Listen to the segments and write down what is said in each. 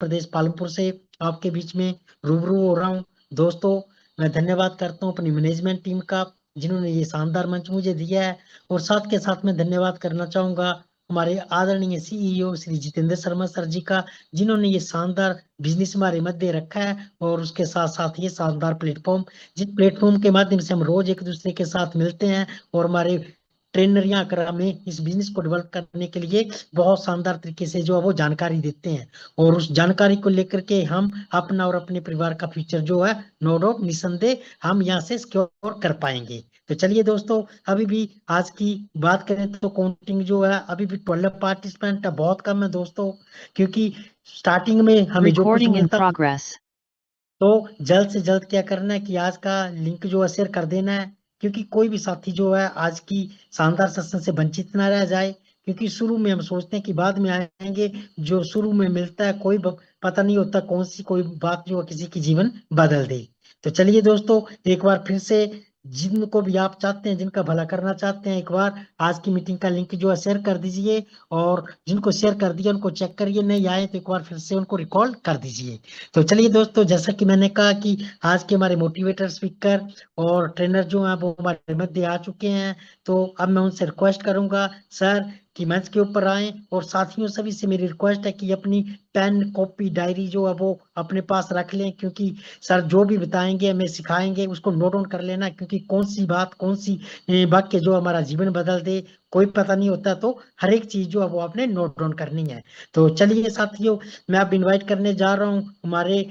प्रदेश पालमपुर से आपके बीच में रूबरू हो रहा हूँ। दोस्तों, मैं धन्यवाद करता हूँ अपनी मैनेजमेंट टीम का, जिन्होंने ये शानदार मंच मुझे दिया है। और साथ के साथ मैं धन्यवाद करना चाहूंगा हमारे आदरणीय सीईओ श्री जितेंद्र शर्मा सर जी का, जिन्होंने ये शानदार बिजनेस हमारे मध्य रखा है। और उसके साथ साथ ये शानदार प्लेटफॉर्म, जिस प्लेटफॉर्म के माध्यम से हम रोज एक दूसरे के साथ मिलते हैं और हमारे ट्रेनर यहाँ कर हमें इस बिजनेस को डेवलप करने के लिए बहुत शानदार तरीके से जो है वो जानकारी देते हैं। और उस जानकारी को लेकर के हम अपना और अपने परिवार का फ्यूचर जो है, नो डाउट निसंदेह हम यहाँ से सिक्योर कर पाएंगे। तो चलिए दोस्तों, अभी भी आज की बात करें तो काउंटिंग जो है अभी भी 12 पार्टिसिपेंट है, बहुत कम है दोस्तों। क्योंकि स्टार्टिंग में हमें जो कुछ Recording in मिलता, progress. तो जल्द से जल्द क्या करना है कि आज का लिंक जो है शेयर कर देना है। क्योंकि कोई भी साथी जो है आज की शानदार सत्संग से वंचित ना रह जाए। क्योंकि शुरू में हम सोचते हैं कि बाद में आएंगे, जो शुरू में मिलता है कोई पता नहीं होता कौन सी कोई बात जो है किसी की जीवन बदल दे। तो चलिए दोस्तों, एक बार फिर से जिनको भी आप चाहते हैं, जिनका भला करना चाहते हैं, एक बार आज की मीटिंग का लिंक जो है शेयर कर दीजिए। और जिनको शेयर कर दिया उनको चेक करिए, नहीं आए तो एक बार फिर से उनको रिकॉल कर दीजिए। तो चलिए दोस्तों, जैसा कि मैंने कहा कि आज के हमारे मोटिवेटर स्पीकर और ट्रेनर जो हैं वो हमारे मध्य आ चुके हैं। तो अब मैं उनसे रिक्वेस्ट करूंगा सर कि मंच के ऊपर आए। और साथियों सभी से मेरी रिक्वेस्ट है कि अपनी पेन कॉपी डायरी जो है वो अपने पास रख लें। क्योंकि सर जो भी बताएंगे हमें सिखाएंगे उसको नोट डाउन कर लेना। क्योंकि कौन सी बात, कौन सी वाक्य जो हमारा जीवन बदल दे, कोई पता नहीं होता। तो हर एक चीज जो है वो आपने नोट डाउन करनी है। तो चलिए साथियों, मैं अब इनवाइट करने जा रहा हूँ हमारे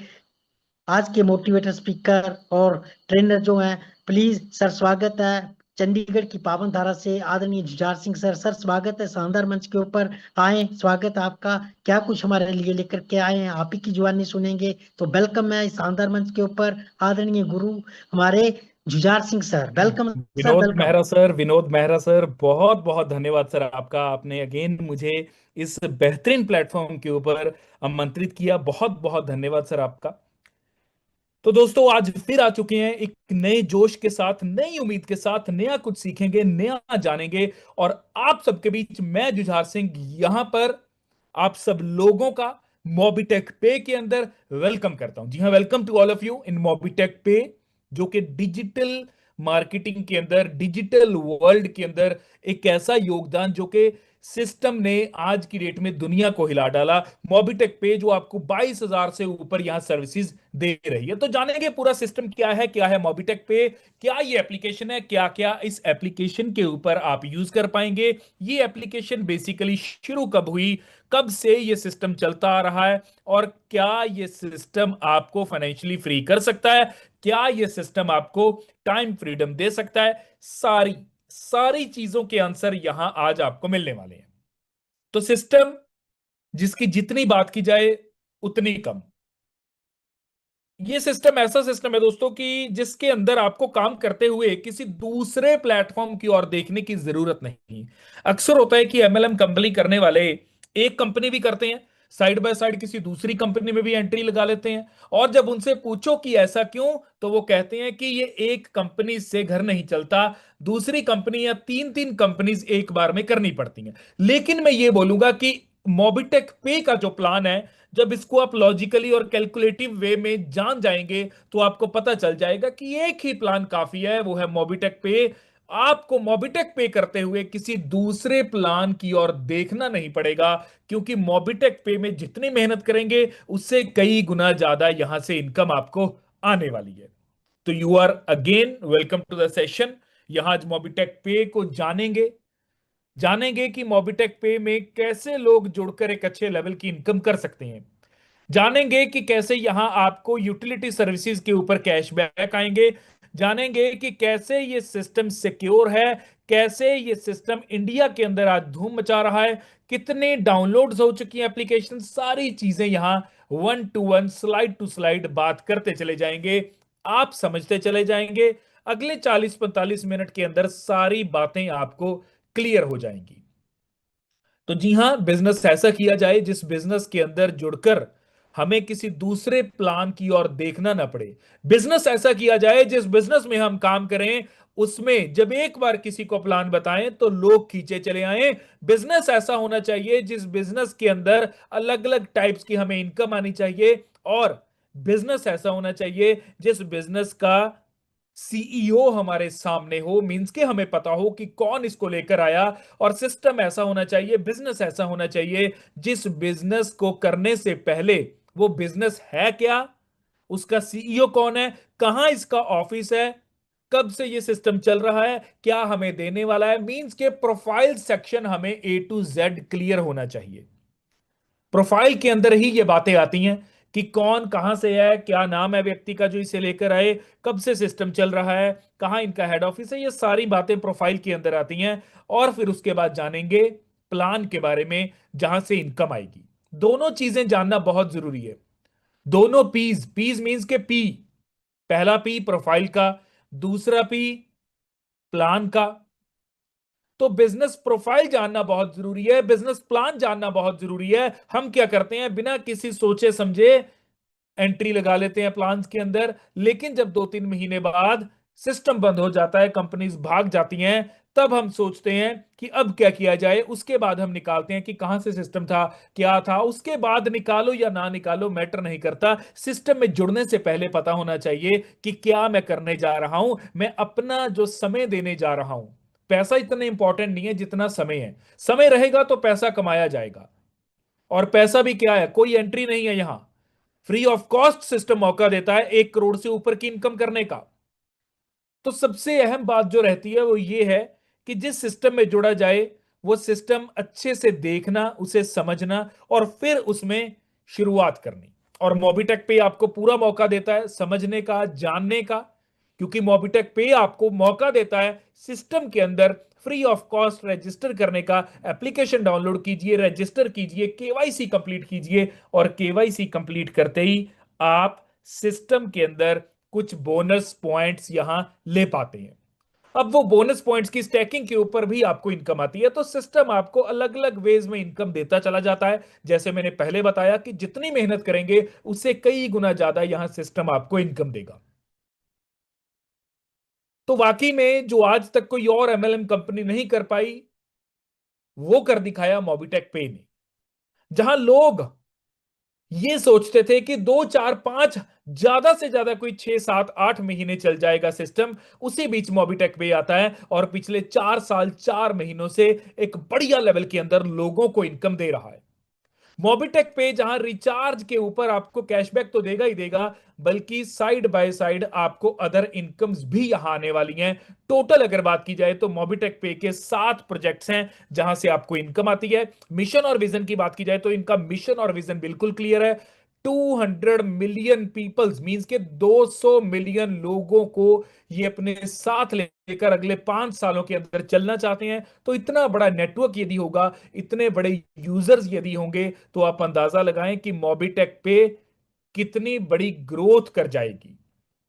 आज के मोटिवेटर स्पीकर और ट्रेनर जो हैं। प्लीज सर, स्वागत है चंडीगढ़ की पावन धारा से आदरणीय जुझार सिंह सर। सर स्वागत है, शानदार मंच के ऊपर आए, स्वागत है आपका। क्या कुछ हमारे लिए लेकर के आए हैं, आप ही की जुबानी सुनेंगे। तो वेलकम है इस शानदार मंच के ऊपर आदरणीय गुरु हमारे Jujhar Singh sir. Welcome sir, Vinod welcome. Mehra sir, Vinod Mehra sir, बहुत बहुत धन्यवाद सर आपका। आपने अगेन मुझे इस बेहतरीन प्लेटफॉर्म के ऊपर आमंत्रित किया। बहुत बहुत धन्यवाद सर आपका। तो दोस्तों, आज फिर आ चुके हैं एक नए जोश के साथ, नई उम्मीद के साथ, नया कुछ सीखेंगे, नया जानेंगे। और आप सबके बीच मैं जुझार सिंह यहां पर आप सब लोगों का मोबिटेक पे के अंदर वेलकम करता हूं। जी हाँ, welcome to all of you in Mobitech पे, जो कि डिजिटल मार्केटिंग के अंदर, डिजिटल वर्ल्ड के अंदर एक ऐसा योगदान जो कि सिस्टम ने आज की डेट में दुनिया को हिला डाला। मोबिटेक पे जो आपको 22,000 से ऊपर यहां सर्विसेज दे रही है। तो जानेंगे पूरा सिस्टम क्या है मोबिटेक पे, क्या ये एप्लीकेशन है, क्या क्या इस एप्लीकेशन के ऊपर आप यूज कर पाएंगे, ये एप्लीकेशन बेसिकली शुरू कब हुई, कब से ये सिस्टम चलता आ रहा है, और क्या ये सिस्टम आपको फाइनेंशियली फ्री कर सकता है, क्या ये सिस्टम आपको टाइम फ्रीडम दे सकता है। सारी सारी चीजों के आंसर यहां आज आपको मिलने वाले हैं। तो सिस्टम जिसकी जितनी बात की जाए उतनी कम। ये सिस्टम ऐसा सिस्टम है दोस्तों कि जिसके अंदर आपको काम करते हुए किसी दूसरे प्लेटफॉर्म की ओर देखने की जरूरत नहीं। अक्सर होता है कि एमएलएम कंपनी करने वाले एक कंपनी भी करते हैं, साइड बाय साइड किसी दूसरी कंपनी में भी एंट्री लगा लेते हैं। और जब उनसे पूछो कि ऐसा क्यों, तो वो कहते हैं कि ये एक कंपनी से घर नहीं चलता, दूसरी कंपनी या तीन तीन कंपनीज एक बार में करनी पड़ती हैं। लेकिन मैं ये बोलूंगा कि मोबिटेक पे का जो प्लान है, जब इसको आप लॉजिकली और कैलकुलेटिव वे में जान जाएंगे तो आपको पता चल जाएगा कि एक ही प्लान काफी है, वो है मोबिटेक पे। आपको मोबिटेक पे करते हुए किसी दूसरे प्लान की ओर देखना नहीं पड़ेगा, क्योंकि मोबिटेक पे में जितनी मेहनत करेंगे उससे कई गुना ज्यादा यहां से इनकम आपको आने वाली है। तो you are again welcome to the session. यहां आज मोबिटेक पे को जानेंगे कि मोबिटेक पे में कैसे लोग जुड़कर एक अच्छे लेवल की इनकम कर सकते हैं। जानेंगे कि कैसे यहां आपको यूटिलिटी सर्विसेज के ऊपर कैशबैक आएंगे। जानेंगे कि कैसे ये सिस्टम सिक्योर है, कैसे ये सिस्टम इंडिया के अंदर आज धूम मचा रहा है, कितने डाउनलोड्स हो चुकी हैं एप्लीकेशन। सारी चीजें यहां one two one, slide to slide बात करते चले जाएंगे, आप समझते चले जाएंगे। अगले 40-45 मिनट के अंदर सारी बातें आपको क्लियर हो जाएंगी। तो जी हां, बिजनेस ऐसा किया जाए जिस बिजनेस के अंदर जुड़कर हमें किसी दूसरे प्लान की ओर देखना ना पड़े। बिजनेस ऐसा किया जाए जिस बिजनेस में हम काम करें उसमें जब एक बार किसी को प्लान बताएं तो लोग खींचे चले आए। बिजनेस ऐसा होना चाहिए जिस बिजनेस के अंदर अलग अलग टाइप्स की हमें इनकम आनी चाहिए, और बिजनेस ऐसा होना चाहिए जिस बिजनेस का सीईओ हमारे सामने हो, मींस के हमें पता हो कि कौन इसको लेकर आया। और सिस्टम ऐसा होना चाहिए, बिजनेस ऐसा होना चाहिए जिस बिजनेस को करने से पहले वो बिजनेस है क्या, उसका सीईओ कौन है, कहां इसका ऑफिस है, कब से ये सिस्टम चल रहा है, क्या हमें देने वाला है, मींस के प्रोफाइल सेक्शन हमें ए टू जेड क्लियर होना चाहिए। प्रोफाइल के अंदर ही ये बातें आती हैं कि कौन कहां से है, क्या नाम है व्यक्ति का जो इसे लेकर आए, कब से सिस्टम चल रहा है, कहां इनका हेड ऑफिस है, ये सारी बातें प्रोफाइल के अंदर आती हैं। और फिर उसके बाद जानेंगे प्लान के बारे में जहां से इनकम आएगी। दोनों चीजें जानना बहुत जरूरी है। दोनों पीज, पीज मींस के पी, पहला पी प्रोफाइल का, दूसरा पी प्लान का। तो बिजनेस प्रोफाइल जानना बहुत जरूरी है, बिजनेस प्लान जानना बहुत जरूरी है। हम क्या करते हैं, बिना किसी सोचे समझे एंट्री लगा लेते हैं प्लान्स के अंदर, लेकिन जब 2-3 महीने बाद सिस्टम बंद हो जाता है, कंपनीज भाग जाती हैं, तब हम सोचते हैं कि अब क्या किया जाए। उसके बाद हम निकालते हैं कि कहां से सिस्टम था, क्या था। उसके बाद निकालो या ना निकालो मैटर नहीं करता, सिस्टम में जुड़ने से पहले पता होना चाहिए कि क्या मैं करने जा रहा हूं, मैं अपना जो समय देने जा रहा हूं। पैसा इतना इंपॉर्टेंट नहीं है जितना समय है। समय रहेगा तो पैसा कमाया जाएगा, और पैसा भी क्या है, कोई एंट्री नहीं है यहां। फ्री ऑफ कॉस्ट सिस्टम मौका देता है 1 करोड़ से ऊपर की इनकम करने का। तो सबसे अहम बात जो रहती है वो ये है कि जिस सिस्टम में जुड़ा जाए वो सिस्टम अच्छे से देखना, उसे समझना, और फिर उसमें शुरुआत करनी। और मोबिटेक पे आपको पूरा मौका देता है समझने का, जानने का, क्योंकि मोबिटेक पे आपको मौका देता है सिस्टम के अंदर फ्री ऑफ कॉस्ट रजिस्टर करने का। एप्लीकेशन डाउनलोड कीजिए, रजिस्टर कीजिए, केवाईसी कंप्लीट कीजिए, और केवाईसी कंप्लीट करते ही आप सिस्टम के अंदर कुछ बोनस पॉइंट्स यहां ले पाते हैं। अब वो बोनस पॉइंट्स की स्टैकिंग के ऊपर भी आपको इनकम आती है। तो सिस्टम आपको अलग अलग वेज में इनकम देता चला जाता है। जैसे मैंने पहले बताया कि जितनी मेहनत करेंगे उससे कई गुना ज्यादा यहां सिस्टम आपको इनकम देगा। तो वाकई में जो आज तक कोई और एमएलएम कंपनी नहीं कर पाई, वो कर दिखाया मोबिटेक पे ने। जहां लोग ये सोचते थे कि 2-4-5, ज्यादा से ज्यादा कोई 6-7-8 महीने चल जाएगा सिस्टम, उसी बीच मोबिटेक पे आता है और पिछले 4 साल 4 महीनों से एक बढ़िया लेवल के अंदर लोगों को इनकम दे रहा है। मोबिटेक पे जहां रिचार्ज के ऊपर आपको कैशबैक तो देगा ही देगा, बल्कि साइड बाय साइड आपको अदर इनकम्स भी यहां आने वाली हैं। टोटल अगर बात की जाए तो मोबिटेक पे के 7 प्रोजेक्ट्स हैं जहां से आपको इनकम आती है। मिशन और विजन की बात की जाए तो इनका मिशन और विजन बिल्कुल क्लियर है। 200 मिलियन पीपल्स मींस के 200 मिलियन लोगों को ये अपने साथ लेकर अगले 5 सालों के अंदर चलना चाहते हैं। तो इतना बड़ा नेटवर्क यदि होगा, इतने बड़े यूजर्स यदि होंगे, तो आप अंदाजा लगाएं कि मोबिटेक पे कितनी बड़ी ग्रोथ कर जाएगी।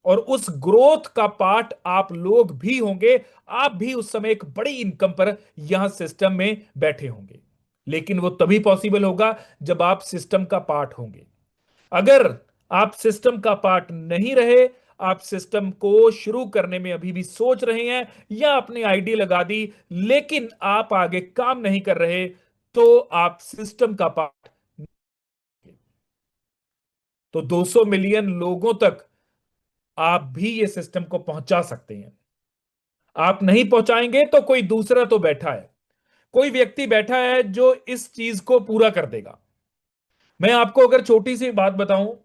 और उस ग्रोथ का पार्ट आप लोग भी होंगे। आप भी उस समय एक बड़ी इनकम पर यहां सिस्टम में बैठे होंगे। लेकिन वो तभी पॉसिबल होगा जब आप सिस्टम का पार्ट होंगे। अगर आप सिस्टम का पार्ट नहीं रहे, आप सिस्टम को शुरू करने में अभी भी सोच रहे हैं या अपनी आईडी लगा दी लेकिन आप आगे काम नहीं कर रहे, तो आप सिस्टम का पार्ट। तो 200 मिलियन लोगों तक आप भी ये सिस्टम को पहुंचा सकते हैं। आप नहीं पहुंचाएंगे तो कोई दूसरा तो बैठा है, कोई व्यक्ति बैठा है जो इस चीज को पूरा कर देगा। मैं आपको अगर छोटी सी बात बताऊं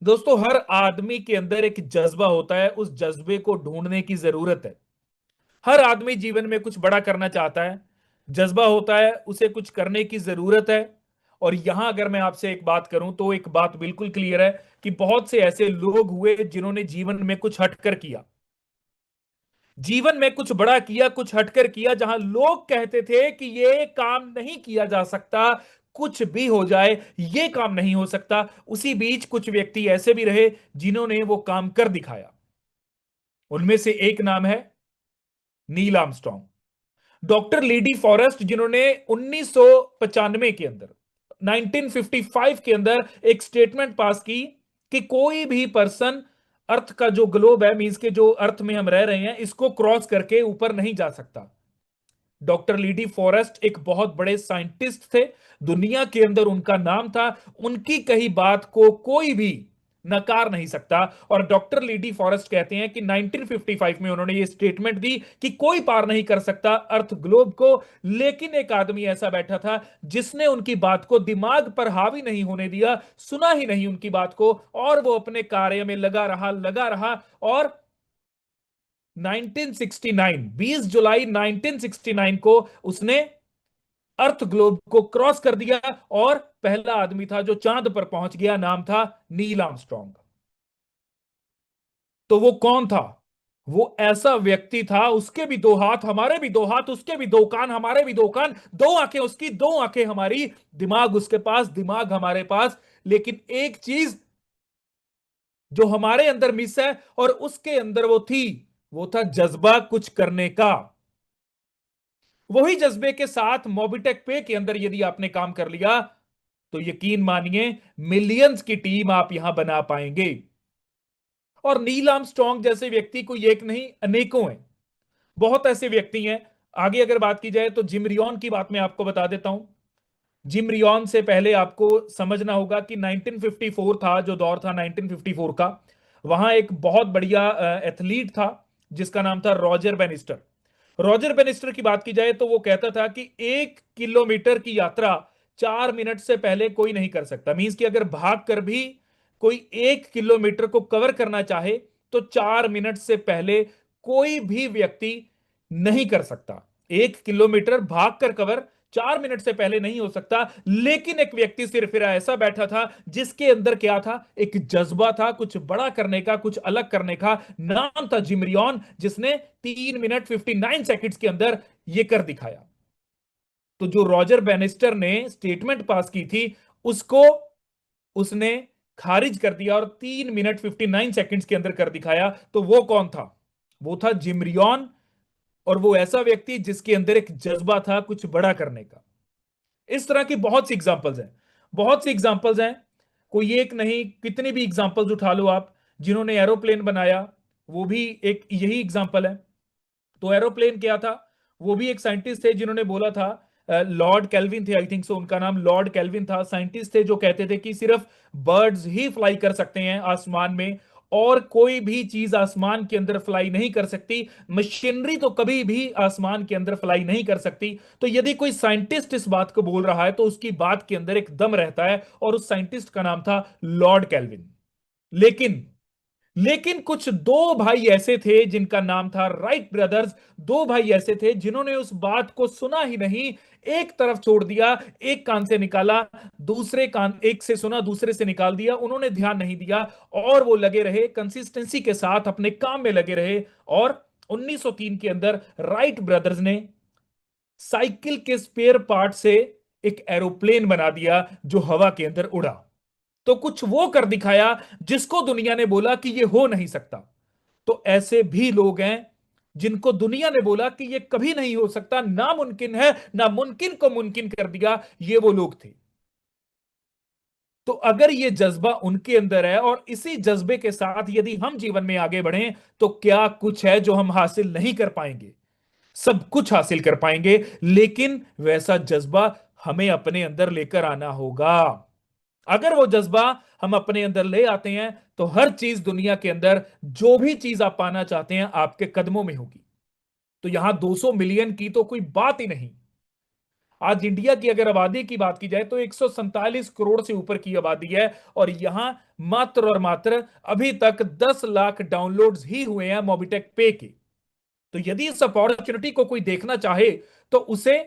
दोस्तों, हर आदमी के अंदर एक जज्बा होता है, उस जज्बे को ढूंढने की जरूरत है। हर आदमी जीवन में कुछ बड़ा करना चाहता है, जज्बा होता है, उसे कुछ करने की जरूरत है। और यहां अगर मैं आपसे एक बात करूं तो एक बात बिल्कुल क्लियर है कि बहुत से ऐसे लोग हुए जिन्होंने जीवन में कुछ हटकर किया, जीवन में कुछ बड़ा किया, कुछ हटकर किया। जहां लोग कहते थे कि ये काम नहीं किया जा सकता, कुछ भी हो जाए ये काम नहीं हो सकता, उसी बीच कुछ व्यक्ति ऐसे भी रहे जिन्होंने वो काम कर दिखाया। उनमें से एक नाम है नील आर्मस्ट्रॉन्ग, डॉक्टर लीडी फॉरेस्ट, जिन्होंने 1995 के अंदर 1955 के अंदर एक स्टेटमेंट पास की कि कोई भी पर्सन अर्थ का जो ग्लोब है, मींस के जो अर्थ में हम रह रहे हैं, इसको क्रॉस करके ऊपर नहीं जा सकता। डॉक्टर लीडी फॉरेस्ट एक बहुत बड़े साइंटिस्ट थे, दुनिया के अंदर उनका नाम था, उनकी कही बात को कोई भी नकार नहीं सकता। और डॉक्टर लीडी फॉरेस्ट कहते हैं कि 1955 में उन्होंने ये स्टेटमेंट दी कि कोई पार नहीं कर सकता अर्थ ग्लोब को, लेकिन एक आदमी ऐसा बैठा था जिसने उनकी बात को दिमाग पर हावी नहीं होने दिया, सुना ही नहीं उनकी बात को, और वो अपने कार्य में लगा रहा। और 1969 20 जुलाई 1969 को उसने अर्थ ग्लोब को क्रॉस कर दिया और पहला आदमी था जो चांद पर पहुंच गया, नाम था नील आर्मस्ट्रॉन्ग। तो वो कौन था? वो ऐसा व्यक्ति था, उसके भी दो हाथ, हमारे भी दो हाथ, उसके भी दो कान, हमारे भी दो कान, दो आंखें उसकी, दो आंखें हमारी, दिमाग उसके पास, दिमाग हमारे पास, लेकिन एक चीज जो हमारे अंदर मिस है और उसके अंदर वो थी, वो था जज्बा कुछ करने का। वही जज्बे के साथ मोबिटेक पे के अंदर यदि आपने काम कर लिया तो यकीन मानिए मिलियंस की टीम आप यहां बना पाएंगे। और नील आर्मस्ट्रॉन्ग जैसे व्यक्ति कोई एक नहीं, अनेकों हैं, बहुत ऐसे व्यक्ति हैं। आगे अगर बात की जाए तो जिम रियॉन की बात मैं आपको बता देता हूं। जिम रियॉन से पहले आपको समझना होगा कि 1954 था, जो दौर था 1954 का, वहां एक बहुत बढ़िया एथलीट था जिसका नाम था रॉजर बेनिस्टर। रॉजर बेनिस्टर की बात की जाए तो वो कहता था कि 1 किलोमीटर की यात्रा 4 मिनट से पहले कोई नहीं कर सकता। मींस कि अगर भाग कर भी कोई 1 किलोमीटर को कवर करना चाहे तो 4 मिनट से पहले कोई भी व्यक्ति नहीं कर सकता। 1 किलोमीटर भाग कर कवर 4 मिनट से पहले नहीं हो सकता। लेकिन एक व्यक्ति सिर्फ ऐसा बैठा था जिसके अंदर क्या था? एक जज्बा था कुछ बड़ा करने का, कुछ अलग करने का। नाम था जिम रियॉन, जिसने 3 मिनट 59 सेकंड्स के अंदर यह कर दिखाया। तो जो रॉजर बेनिस्टर ने स्टेटमेंट पास की थी उसको उसने खारिज कर दिया और 3 मिनट 59 सेकंड्स के अंदर कर दिखाया। तो वो कौन था? वो था जिम रियॉन। और वो ऐसा व्यक्ति जिसके अंदर एक जज्बा था कुछ बड़ा करने का। इस तरह की बहुत सी एग्जांपल्स हैं, बहुत सी एग्जांपल्स हैं, कोई एक नहीं, कितनी भी एग्जांपल्स उठा लो आप। जिन्होंने एरोप्लेन बनाया वो भी एक यही एग्जांपल है। तो एरोप्लेन क्या था? वो भी एक साइंटिस्ट थे जिन्होंने बोला था, लॉर्ड कैल्विन थे, आई थिंक सो उनका नाम लॉर्ड कैल्विन था। साइंटिस्ट थे जो कहते थे कि सिर्फ बर्ड्स ही फ्लाई कर सकते हैं आसमान में, और कोई भी चीज आसमान के अंदर फ्लाई नहीं कर सकती, मशीनरी तो कभी भी आसमान के अंदर फ्लाई नहीं कर सकती। तो यदि कोई साइंटिस्ट इस बात को बोल रहा है तो उसकी बात के अंदर एक दम रहता है, और उस साइंटिस्ट का नाम था लॉर्ड कैल्विन। लेकिन लेकिन कुछ दो भाई ऐसे थे जिनका नाम था राइट ब्रदर्स। दो भाई ऐसे थे जिन्होंने उस बात को सुना ही नहीं, एक तरफ छोड़ दिया, एक कान से निकाला, दूसरे कान, एक से सुना दूसरे से निकाल दिया, उन्होंने ध्यान नहीं दिया और वो लगे रहे, कंसिस्टेंसी के साथ अपने काम में लगे रहे। और 1903 के अंदर राइट ब्रदर्स ने साइकिल के स्पेयर पार्ट से एक एरोप्लेन बना दिया जो हवा के अंदर उड़ा। तो कुछ वो कर दिखाया जिसको दुनिया ने बोला कि ये हो नहीं सकता। तो ऐसे भी लोग हैं जिनको दुनिया ने बोला कि ये कभी नहीं हो सकता, नामुमकिन है, नामुमकिन को मुमकिन कर दिया, ये वो लोग थे। तो अगर ये जज्बा उनके अंदर है और इसी जज्बे के साथ यदि हम जीवन में आगे बढ़ें तो क्या कुछ है जो हम हासिल नहीं कर पाएंगे? सब कुछ हासिल कर पाएंगे, लेकिन वैसा जज्बा हमें अपने अंदर लेकर आना होगा। अगर वो जज्बा हम अपने अंदर ले आते हैं तो हर चीज दुनिया के अंदर, जो भी चीज आप पाना चाहते हैं, आपके कदमों में होगी। तो यहां 200 मिलियन की तो कोई बात ही नहीं। आज इंडिया की अगर आबादी की बात की जाए तो 147 करोड़ से ऊपर की आबादी है, और यहां मात्र और मात्र अभी तक 10 लाख डाउनलोड्स ही हुए हैं मोबिटेक पे के। तो यदि इस अपॉर्चुनिटी को कोई देखना चाहे तो उसे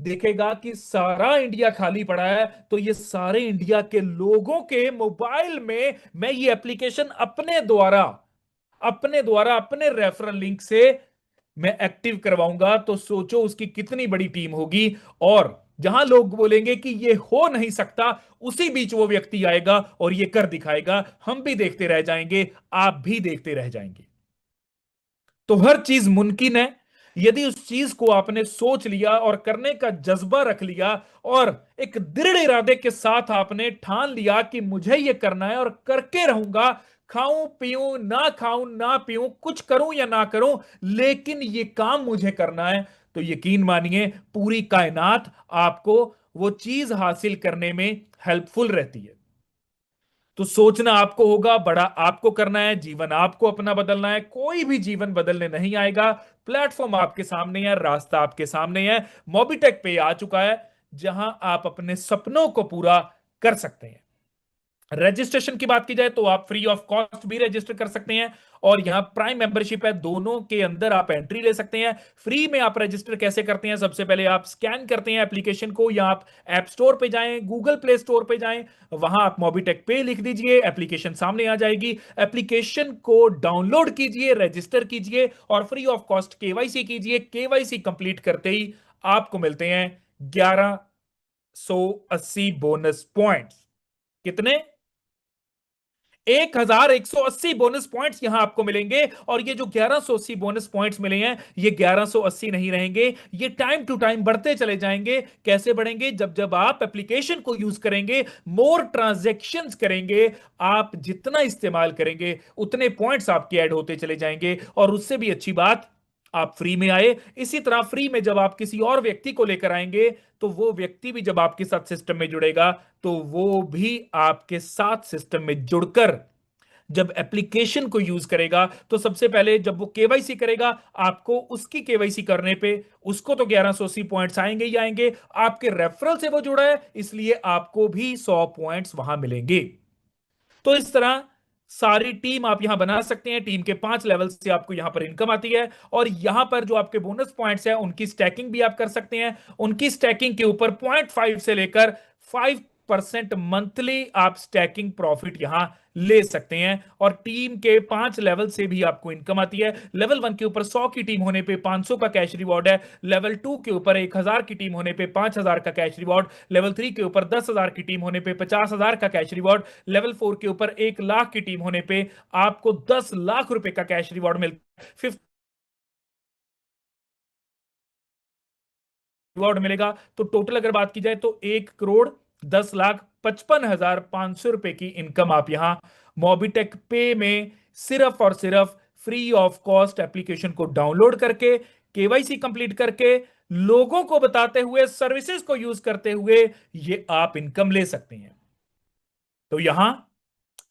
देखेगा कि सारा इंडिया खाली पड़ा है, तो ये सारे इंडिया के लोगों के मोबाइल में मैं ये एप्लीकेशन अपने द्वारा अपने रेफरल लिंक से मैं एक्टिव करवाऊंगा। तो सोचो उसकी कितनी बड़ी टीम होगी। और जहां लोग बोलेंगे कि ये हो नहीं सकता, उसी बीच वो व्यक्ति आएगा और ये कर दिखाएगा। हम भी देखते रह जाएंगे, आप भी देखते रह जाएंगे। तो हर चीज मुमकिन है, यदि उस चीज को आपने सोच लिया और करने का जज्बा रख लिया और एक दृढ़ इरादे के साथ आपने ठान लिया कि मुझे ये करना है और करके रहूंगा, खाऊं पीऊं ना खाऊं ना पीऊं, कुछ करूं या ना करूं, लेकिन ये काम मुझे करना है, तो यकीन मानिए पूरी कायनात आपको वो चीज हासिल करने में हेल्पफुल रहती है। तो सोचना आपको होगा, बड़ा आपको करना है, जीवन आपको अपना बदलना है, कोई भी जीवन बदलने नहीं आएगा। प्लेटफॉर्म आपके सामने है, रास्ता आपके सामने है, मोबिटेक पे आ चुका है, जहां आप अपने सपनों को पूरा कर सकते हैं। रजिस्ट्रेशन की बात की जाए तो आप फ्री ऑफ कॉस्ट भी रजिस्टर कर सकते हैं, और यहां प्राइम मेंबरशिप है, दोनों के अंदर आप एंट्री ले सकते हैं। फ्री में आप रजिस्टर कैसे करते हैं? सबसे पहले आप स्कैन करते हैं एप्लीकेशन को, या आप ऐप स्टोर पे जाएं, गूगल प्ले स्टोर पे जाएं, वहां आप मोबिटेक पे लिख दीजिए, एप्लीकेशन सामने आ जाएगी। एप्लीकेशन को डाउनलोड कीजिए, रजिस्टर कीजिए और फ्री ऑफ कॉस्ट केवाईसी कीजिए। केवाईसी कंप्लीट करते ही आपको मिलते हैं 1180 बोनस पॉइंट्स। कितने? 1180 बोनस पॉइंट्स यहां आपको मिलेंगे। और ये जो 1180 बोनस पॉइंट्स मिले हैं, ये 1180 नहीं रहेंगे, ये टाइम टू टाइम बढ़ते चले जाएंगे। कैसे बढ़ेंगे? जब जब आप एप्लीकेशन को यूज करेंगे, मोर ट्रांजैक्शंस करेंगे, आप जितना इस्तेमाल करेंगे उतने पॉइंट्स आपके ऐड होते चले जाएंगे। और उससे भी अच्छी बात, आप फ्री में आए, इसी तरह फ्री में जब आप किसी और व्यक्ति को लेकर आएंगे, तो वो व्यक्ति भी जब आपके साथ सिस्टम में जुड़ेगा, तो वो भी आपके साथ सिस्टम में जुड़कर जब एप्लीकेशन को यूज करेगा, तो सबसे पहले जब वो केवाईसी करेगा, आपको उसकी केवाईसी करने पे उसको तो 1180 पॉइंट्स आएंगे ही आएंगे, आपके रेफरल से वो जुड़ा है इसलिए आपको भी 100 पॉइंट्स वहां मिलेंगे। तो इस तरह सारी टीम आप यहां बना सकते हैं। टीम के 5 लेवल से आपको यहां पर इनकम आती है, और यहां पर जो आपके बोनस पॉइंट्स हैं उनकी स्टैकिंग भी आप कर सकते हैं। उनकी स्टैकिंग के ऊपर 0.5 से लेकर 5% मंथली आप स्टैकिंग प्रॉफिट यहां ले सकते हैं। और टीम के 5 लेवल से भी आपको इनकम आती है। लेवल 1 के ऊपर 100 की टीम होने पे 500 का कैश रिवॉर्ड है। लेवल 2 के ऊपर 1000 की टीम होने पे 5000 का कैश रिवॉर्ड। लेवल 3 के ऊपर 10,000 की टीम होने पे 50,000 का कैश रिवॉर्ड। लेवल 4 के ऊपर 1 लाख की टीम होने पे आपको 10 लाख रुपए का कैश रिवॉर्ड मिलता है। फिफ्थ रिवॉर्ड मिलेगा। तो टोटल अगर बात की जाए तो 1,10,55,500 रुपए की इनकम आप यहां मोबिटेक पे में सिर्फ और सिर्फ फ्री ऑफ कॉस्ट एप्लीकेशन को डाउनलोड करके, केवाईसी कंप्लीट करके, लोगों को बताते हुए, सर्विसेज को यूज करते हुए ये आप इनकम ले सकते हैं। तो यहां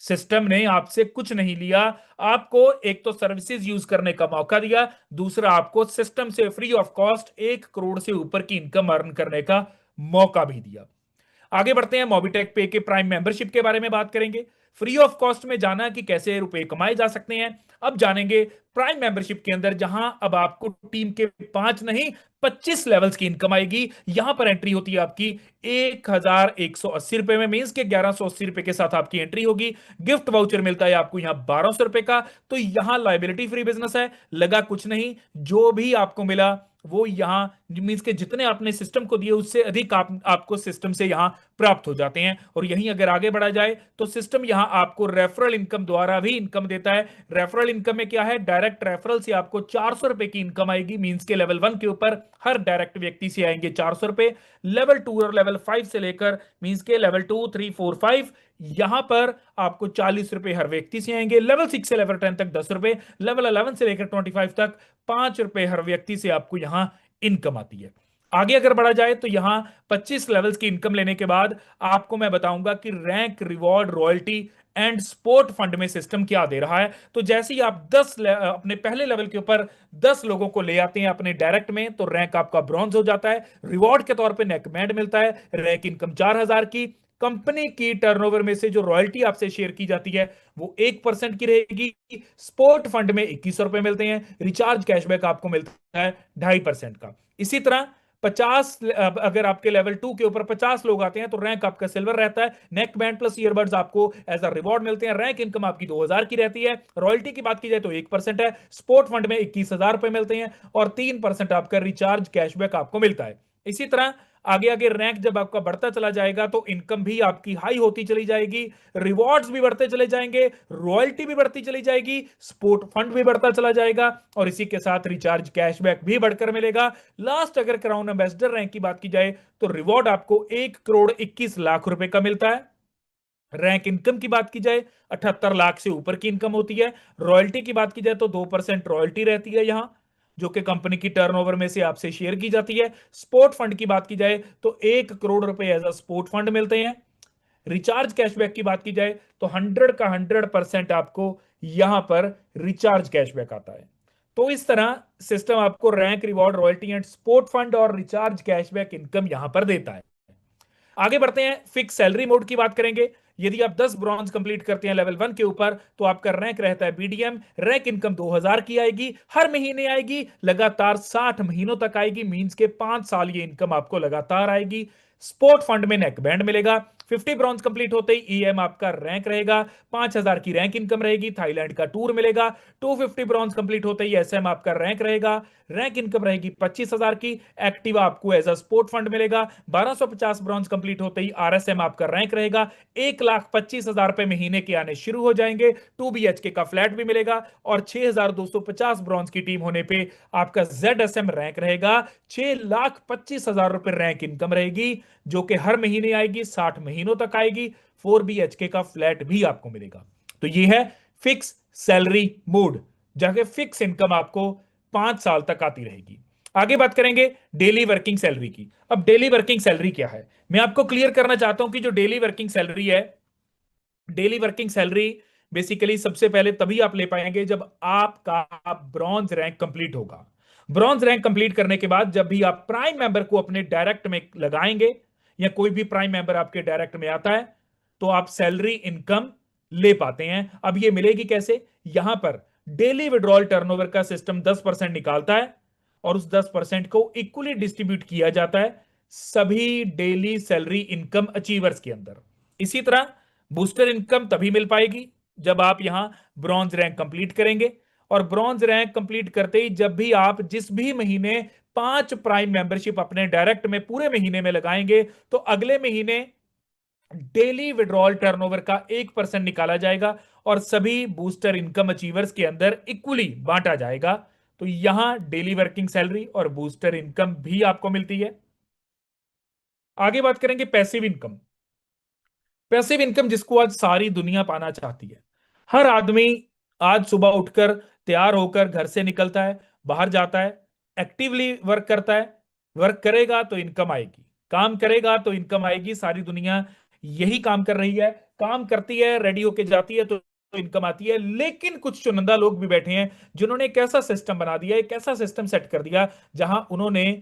सिस्टम ने आपसे कुछ नहीं लिया, आपको एक तो सर्विसेज यूज करने का मौका दिया, दूसरा आपको सिस्टम से फ्री ऑफ कॉस्ट 1 करोड़ से ऊपर की इनकम अर्न करने का मौका भी दिया। आगे बढ़ते हैं, मोबिटेक पे के प्राइम मेंबरशिप के बारे में बात करेंगे। फ्री ऑफ कॉस्ट में जाना कि कैसे रुपए कमाए जा सकते हैं, अब जानेंगे प्राइम मेंबरशिप के अंदर, जहां अब आपको टीम के 5 नहीं 25 लेवल्स की इनकम आएगी। यहां पर एंट्री होती है आपकी 1,180 रुपए में, मीन्स के 1180 रुपए के साथ आपकी एंट्री होगी। गिफ्ट वाउचर मिलता है आपको यहां 1200 रुपए का। तो यहां लाइबिलिटी फ्री बिजनेस है, लगा कुछ नहीं, जो भी आपको मिला वो यहां मीन्स के जितने आपने सिस्टम को दिए उससे अधिक आपको सिस्टम से यहां प्राप्त हो जाते हैं। और यहीं अगर आगे बढ़ा जाए तो सिस्टम यहां आपको रेफरल इनकम द्वारा भी इनकम देता है। रेफरल इनकम में क्या है? डायरेक्ट रेफरल से आपको 400 रुपए की इनकम आएगी, मीन्स के लेवल 1 के ऊपर हर डायरेक्ट व्यक्ति से आएंगे 400 रुपए। लेवल 2 और लेवल 5 से लेकर मीन्स के लेवल 2, 3, 4, 5 यहां पर आपको 40 रुपए हर व्यक्ति से आएंगे। लेवल 6 से लेवल 10 तक 10 रुपए, लेवल 11 से लेकर 25 तक 5 रुपए हर व्यक्ति से आपको यहां इनकम आती है। आगे अगर बढ़ा जाए तो यहां 25 लेवल्स की इनकम लेने के बाद आपको मैं बताऊंगा कि rank, reward, royalty and sport fund में सिस्टम क्या दे रहा है। तो जैसे ही आप अपने पहले लेवल के ऊपर 10 लोगों को ले आते हैं अपने डायरेक्ट में, तो रैंक आपका ब्रॉन्ज हो जाता है। रिवॉर्ड के तौर पे नेकबैंड मिलता है, रैंक इनकम 4,000 की। कंपनी की टर्नओवर में से जो रॉयल्टी आपसे शेयर की जाती है वो 1% की रहेगी। स्पोर्ट फंड में 2100 रुपए मिलते हैं। रिचार्ज कैशबैक आपको मिलता है 2.5% का। इसी तरह 50 अगर आपके लेवल 2 के ऊपर 50 लोग आते हैं तो रैंक आपका सिल्वर रहता है। नेक बैंड प्लस ईयरबड्स आपको एज अ रिवॉर्ड मिलते हैं। रैंक इनकम आपकी 2,000 की रहती है। रॉयल्टी की बात की जाए तो 1% है। स्पोर्ट फंड में 21,000 रुपए मिलते हैं और 3% आपका रिचार्ज कैशबैक आपको मिलता है। इसी तरह आगे आगे रैंक जब आपका बढ़ता चला जाएगा तो इनकम भी आपकी हाई होती चली जाएगी, रिवॉर्ड्स भी बढ़ते चले जाएंगे, रॉयल्टी भी बढ़ती चली जाएगी, स्पोर्ट फंड भी बढ़ता चला जाएगा, और इसी के साथ रिचार्ज कैशबैक भी बढ़कर मिलेगा। लास्ट अगर क्राउन एम्बेसडर रैंक की बात की जाए तो रिवॉर्ड आपको 1 करोड़ 21 लाख रुपए का मिलता है। रैंक इनकम की बात की जाए 78 लाख से ऊपर की इनकम होती है। रॉयल्टी की बात की जाए तो 2% रॉयल्टी रहती है यहां, जो कि कंपनी की टर्नओवर में से आपसे शेयर की जाती है। स्पोर्ट फंड की बात की जाए तो 1 करोड़ रुपए एज अ स्पोर्ट फंड मिलते हैं। रिचार्ज कैशबैक की बात की जाए तो 100 का 100% आपको यहां पर रिचार्ज कैशबैक आता है। तो इस तरह सिस्टम आपको rank, reward, royalty and sport fund और रिचार्ज कैशबैक इनकम यहां पर देता है। आगे बढ़ते हैं, फिक्स सैलरी मोड की बात करेंगे। यदि आप 10 ब्रॉन्ज कंप्लीट करते हैं लेवल 1 के ऊपर तो आपका रैंक रहता है बीडीएम। रैंक इनकम 2000 की आएगी, हर महीने आएगी, लगातार 60 महीनों तक आएगी, मींस के 5 साल ये इनकम आपको लगातार आएगी। स्पोर्ट फंड में नेक बैंड मिलेगा। 50 ब्रॉन्ज कंप्लीट होते ही ईएम आपका रैंक रहेगा, 5000 की रैंक इनकम रहेगी, थाईलैंड का टूर मिलेगा। 250 ब्रॉन्ज कंप्लीट होते ही एसएम आपका रैंक रहेगा, रैंक इनकम रहेगी 25,000 की। एक्टिवा आपको एज अ स्पोर्ट फंड मिलेगा। 1250 ब्रॉन्ज कंप्लीट होते ही आरएसएम आपका रैंक रहेगा, 1,25,000 रुपए महीने के आने शुरू हो जाएंगे। 2 BHK का फ्लैट भी मिलेगा, और 6,250 ब्रॉन्ज की टीम होने पे आपका जेडएसएम रैंक रहेगा, 6,25,000 रुपए रैंक इनकम रहेगी, जो कि हर महीने आएगी, 60 महीनों तक आएगी। 4 BHK का फ्लैट भी आपको मिलेगा। तो ये है फिक्स सैलरी मोड, जहां फिक्स इनकम आपको 5 साल तक आती रहेगी। आगे बात करेंगे डेली वर्किंग सैलरी की। अब डेली वर्किंग सैलरी क्या है, मैं आपको क्लियर करना चाहता हूं कि जो डेली वर्किंग सैलरी है, डेली वर्किंग सैलरी बेसिकली सबसे पहले तभी आप ले पाएंगे जब आपका ब्रॉन्ज रैंक कंप्लीट होगा। ब्रॉन्ज रैंक कंप्लीट करने के बाद जब भी आप प्राइम मेंबर को अपने डायरेक्ट में लगाएंगे, या कोई भी प्राइम मेंबर आपके डायरेक्ट में आता है, तो आप सैलरी इनकम ले पाते हैं। अब ये मिलेगी कैसे, यहां पर डेली विड्रॉल टर्नओवर का सिस्टम 10% निकालता है, और उस 10% को इक्वली डिस्ट्रीब्यूट किया जाता है सभी डेली सैलरी इनकम अचीवर्स के अंदर। इसी तरह बूस्टर इनकम तभी मिल पाएगी जब आप यहां ब्रॉन्ज रैंक कंप्लीट करेंगे, और ब्रॉन्ज रैंक कंप्लीट करते ही जब भी आप जिस भी महीने 5 प्राइम मेंबरशिप अपने डायरेक्ट में पूरे महीने में लगाएंगे, तो अगले महीने डेली विड्रॉल टर्नओवर का 1% निकाला जाएगा और सभी बूस्टर इनकम अचीवर्स के अंदर इक्वली बांटा जाएगा। तो यहां डेली वर्किंग सैलरी और बूस्टर इनकम भी आपको मिलती है। आगे बात करेंगे पैसिव इनकम। पैसिव इनकम जिसको आज सारी दुनिया पाना चाहती है। हर आदमी आज सुबह उठकर तैयार होकर घर से निकलता है, बाहर जाता है, एक्टिवली वर्क करता है। वर्क करेगा तो इनकम आएगी, काम करेगा तो इनकम आएगी। सारी दुनिया यही काम कर रही है, काम करती है, रेडी होके जाती है तो इनकम आती है। लेकिन कुछ चुनिंदा लोग भी बैठे हैं जिन्होंने एक ऐसा सिस्टम बना दिया, एक ऐसा सिस्टम सेट कर दिया जहां उन्होंने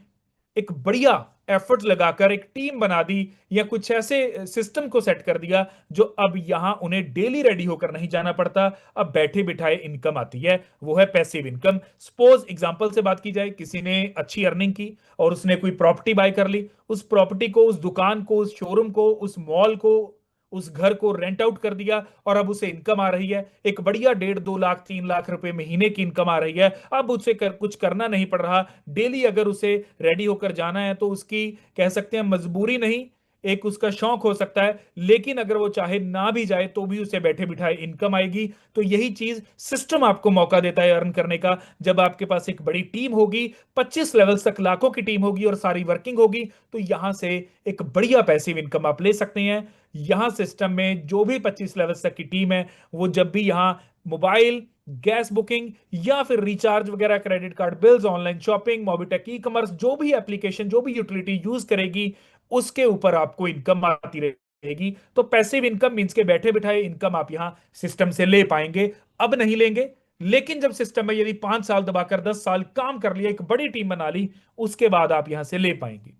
एक बढ़िया एफर्ट लगाकर एक टीम बना दी, या कुछ ऐसे सिस्टम को सेट कर दिया जो अब यहां उन्हें डेली रेडी होकर नहीं जाना पड़ता, अब बैठे बिठाए इनकम आती है। वो है पैसिव इनकम। सपोज एग्जांपल से बात की जाए, किसी ने अच्छी अर्निंग की और उसने कोई प्रॉपर्टी बाय कर ली, उस प्रॉपर्टी को, उस दुकान को, उस शोरूम को, उस मॉल को, उस घर को रेंट आउट कर दिया, और अब उसे इनकम आ रही है, एक बढ़िया 1.5 2 लाख 3 लाख रुपए महीने की इनकम आ रही है। अब उसे कुछ करना नहीं पड़ रहा, डेली अगर उसे रेडी होकर जाना है तो उसकी कह सकते हैं मजबूरी नहीं, एक उसका शौक हो सकता है, लेकिन अगर वो चाहे ना भी जाए तो भी उसे बैठे बिठाए इनकम आएगी। तो यही चीज सिस्टम आपको मौका देता है अर्न करने का। जब आपके पास एक बड़ी टीम होगी, 25 लेवल्स तक लाखों की टीम होगी और सारी वर्किंग होगी, तो यहां से एक बढ़िया पैसिव इनकम आप ले सकते हैं। यहां सिस्टम में जो भी 25 लेवल्स तक की टीम है, वो जब भी यहां मोबाइल, गैस बुकिंग या फिर रिचार्ज वगैरह, credit card bills, online shopping, Mobitech e commerce, जो भी एप्लीकेशन, जो भी यूटिलिटी यूज करेगी, उसके ऊपर आपको इनकम आती रहेगी। तो पैसिव इनकम मींस के बैठे बिठाए इनकम आप यहां सिस्टम से ले पाएंगे। अब नहीं लेंगे, लेकिन जब सिस्टम में यदि 5 साल दबाकर 10 साल काम कर लिया, एक बड़ी टीम बना ली, उसके बाद आप यहां से ले पाएंगे।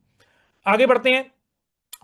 आगे बढ़ते हैं,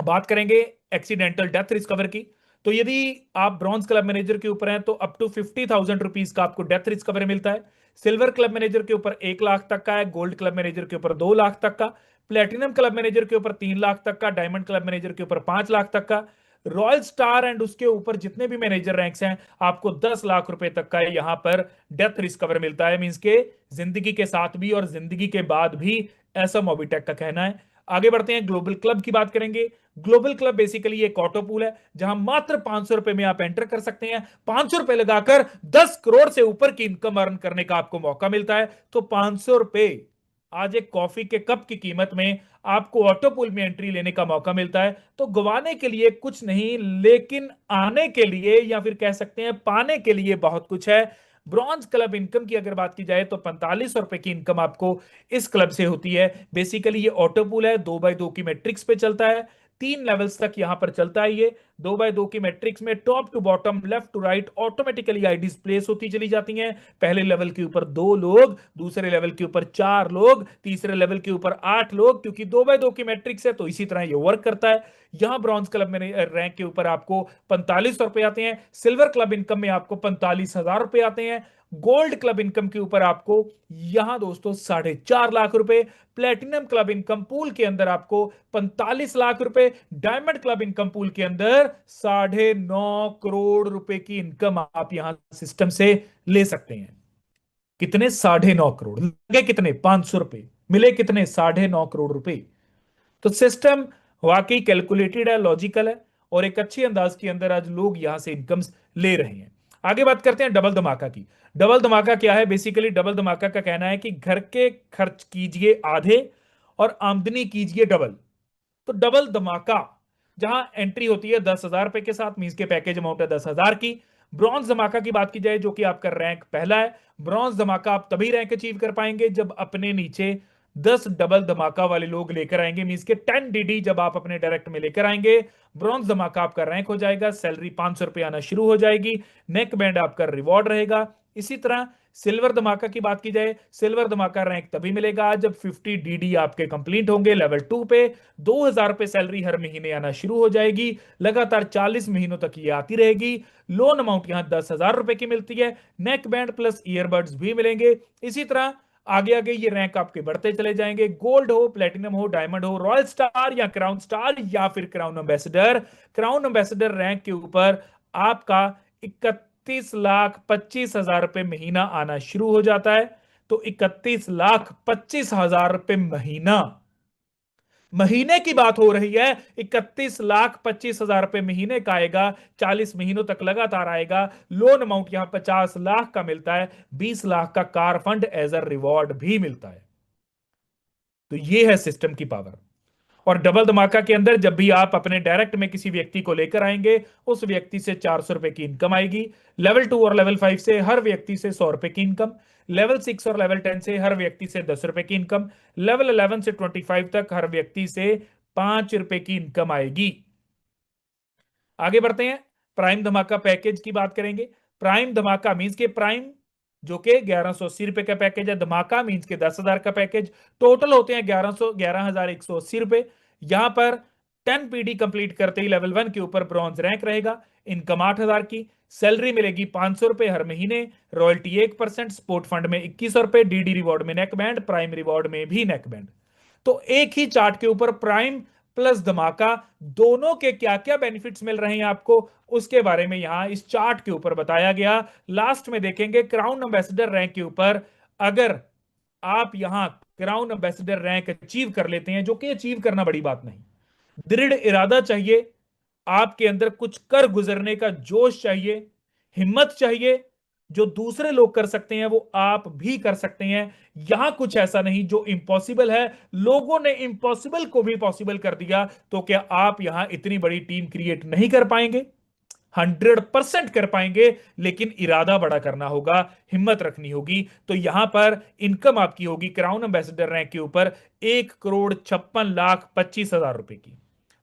बात करेंगे एक्सीडेंटल डेथ रिकवर की। तो यदि आप ब्रॉन्ज क्लब मैनेजर के ऊपर हैं तो अप टू 50,000 रुपीज का आपको डेथ रिकवर मिलता है। सिल्वर क्लब मैनेजर के ऊपर 1 लाख तक का है, गोल्ड क्लब मैनेजर के ऊपर 2 लाख तक का, प्लेटिनम क्लब मैनेजर के ऊपर 3 लाख तक का, डायमंड क्लब मैनेजर के ऊपर 5 लाख तक का, रॉयल स्टार एंड उसके ऊपर जितने भी मैनेजर रैंक्स हैं, आपको 10 लाख रुपए तक का यहां पर डेथ रिकवर मिलता है। मींस के जिंदगी के साथ भी और जिंदगी के बाद भी, ऐसा मोबिटेक का कहना है। आगे बढ़ते हैं, ग्लोबल क्लब की बात करेंगे। ग्लोबल क्लब बेसिकली एक ऑटो पूल है जहां मात्र 500 रुपए में आप एंटर कर सकते हैं। 500 रुपए लगाकर 10 करोड़ से ऊपर की इनकम अर्न करने का आपको मौका मिलता है। तो 500 रुपए आज एक कॉफी के कप की कीमत में आपको ऑटो पूल में एंट्री लेने का मौका मिलता है। तो गवाने के लिए कुछ नहीं, लेकिन आने के लिए या फिर कह सकते हैं पाने के लिए बहुत कुछ है। ब्रॉन्ज क्लब इनकम की अगर बात की जाए तो 4500 रुपए की इनकम आपको इस क्लब से होती है। बेसिकली ये ऑटो पूल है, 2x2 की मैट्रिक्स पे चलता है, 3 लेवल्स तक यहां पर चलता है। ये 2x2 की मैट्रिक्स में top to bottom, left to right automatically IDs place होती चली जाती हैं। पहले लेवल के ऊपर 2 लोग, दूसरे लेवल के ऊपर 4 लोग, तीसरे लेवल के ऊपर 8 लोग, क्योंकि 2x2 की मैट्रिक्स है तो इसी तरह ये वर्क करता है। यहां ब्रॉन्ज क्लब में रैंक के ऊपर आपको 4500 रुपए आते हैं, सिल्वर क्लब इनकम में आपको 45,000 रुपए आते हैं, गोल्ड क्लब इनकम के ऊपर आपको यहां दोस्तों 4.5 लाख रुपए, प्लेटिनम क्लब इनकम पूल के अंदर आपको 45 लाख रुपए, डायमंड क्लब इनकम पूल के अंदर 9.5 करोड़ रुपए की इनकम आप यहां सिस्टम से ले सकते हैं। कितने? 9.5 करोड़। लगे कितने? 500 रुपए। मिले कितने? 9.5 करोड़ रुपए। तो सिस्टम वाकई कैलकुलेटेड है, लॉजिकल है, और एक अच्छी अंदाज के अंदर आज लोग यहां से इनकम ले रहे हैं। आगे बात करते हैं डबल धमाका की। डबल धमाका क्या है? बेसिकली डबल धमाका का कहना है कि घर के खर्च कीजिए आधे और आमदनी कीजिए डबल। तो डबल धमाका जहां एंट्री होती है 10,000 रुपए के साथ, मींस के पैकेज अमाउंट है 10,000 की। ब्रॉन्ज धमाका की बात की जाए जो कि आपका रैंक पहला है, ब्रॉन्ज धमाका आप तभी रैंक अचीव कर पाएंगे जब अपने नीचे 10 डबल धमाका वाले लोग लेकर आएंगे, मींस के 10 डीडी जब आप अपने डायरेक्ट में लेकर आएंगे, ब्रॉन्ज धमाका आपका रैंक हो जाएगा, सैलरी 500 रुपए आना शुरू हो जाएगी, नेक बैंड आपका रिवॉर्ड रहेगा। इसी तरह सिल्वर धमाका की बात की जाए, सिल्वर धमाका रैंक तभी मिलेगा जब 50 डीडी आपके कंप्लीट होंगे लेवल 2 पे, 2,000 रुपए सैलरी हर महीने आना शुरू हो जाएगी, लगातार 40 महीनों तक ये आती रहेगी। लोन अमाउंट यहां 10,000 रुपए की मिलती है, नेक बैंड प्लस ईयरबड्स भी मिलेंगे। इसी तरह आगे आगे ये रैंक आपके बढ़ते चले जाएंगे, गोल्ड हो, प्लेटिनम हो, डायमंड हो, रॉयल स्टार या क्राउन स्टार या फिर crown ambassador. Crown ambassador rank के ऊपर आपका 31,25,000 रुपए महीना आना शुरू हो जाता है। तो 31,25,000 रुपए महीना, महीने की बात हो रही है, 31,25,000 रुपए महीने का आएगा, 40 महीनों तक लगातार आएगा। लोन अमाउंट यहां 50 लाख का मिलता है, 20 लाख का car fund as a reward भी मिलता है। तो ये है सिस्टम की पावर। और डबल धमाका के अंदर जब भी आप अपने डायरेक्ट में किसी व्यक्ति को लेकर आएंगे, उस व्यक्ति से 400 रुपए की इनकम आएगी। लेवल 2 और लेवल 5 से हर व्यक्ति से 100 रुपए की इनकम, लेवल 6 और लेवल 10 से हर व्यक्ति से 10 रुपए की इनकम, लेवल 11 से 25 तक हर व्यक्ति से 5 रुपए की इनकम आएगी। आगे बढ़ते हैं, प्राइम धमाका पैकेज की बात करेंगे। प्राइम धमाका मींस के प्राइम जो कि 1180 रुपए का पैकेज है, धमाका मींस के 10,000 का पैकेज, टोटल होते हैं 11,180 रुपए। यहां पर 10 पीडी कंप्लीट करते ही लेवल 1 के ऊपर ब्रॉन्ज रैंक रहेगा, इनकम 8,000 की, सैलरी मिलेगी 500 रुपए हर महीने, रॉयल्टी 1%, स्पोर्ट फंड में 2100 रुपए, डीडी रिवॉर्ड में नेक बैंड, प्राइम रिवॉर्ड में भी नेक बैंड। तो एक ही चार्ट के ऊपर प्राइम प्लस धमाका दोनों के क्या क्या बेनिफिट्स मिल रहे हैं आपको, उसके बारे में यहां इस चार्ट के ऊपर बताया गया। लास्ट में देखेंगे क्राउन एम्बेसडर रैंक के ऊपर, अगर आप यहां क्राउन एम्बेसडर रैंक अचीव कर लेते हैं, जो कि अचीव करना बड़ी बात नहीं, दृढ़ इरादा चाहिए, आपके अंदर कुछ कर गुजरने का जोश चाहिए, हिम्मत चाहिए। जो दूसरे लोग कर सकते हैं वो आप भी कर सकते हैं। यहां कुछ ऐसा नहीं जो इम्पॉसिबल है, लोगों ने इम्पॉसिबल को भी पॉसिबल कर दिया, तो क्या आप यहां इतनी बड़ी टीम क्रिएट नहीं कर पाएंगे? 100% कर पाएंगे, लेकिन इरादा बड़ा करना होगा, हिम्मत रखनी होगी। तो यहां पर इनकम आपकी होगी क्राउन एम्बेसडर रैंक के ऊपर 1,56,25,000 रुपए की।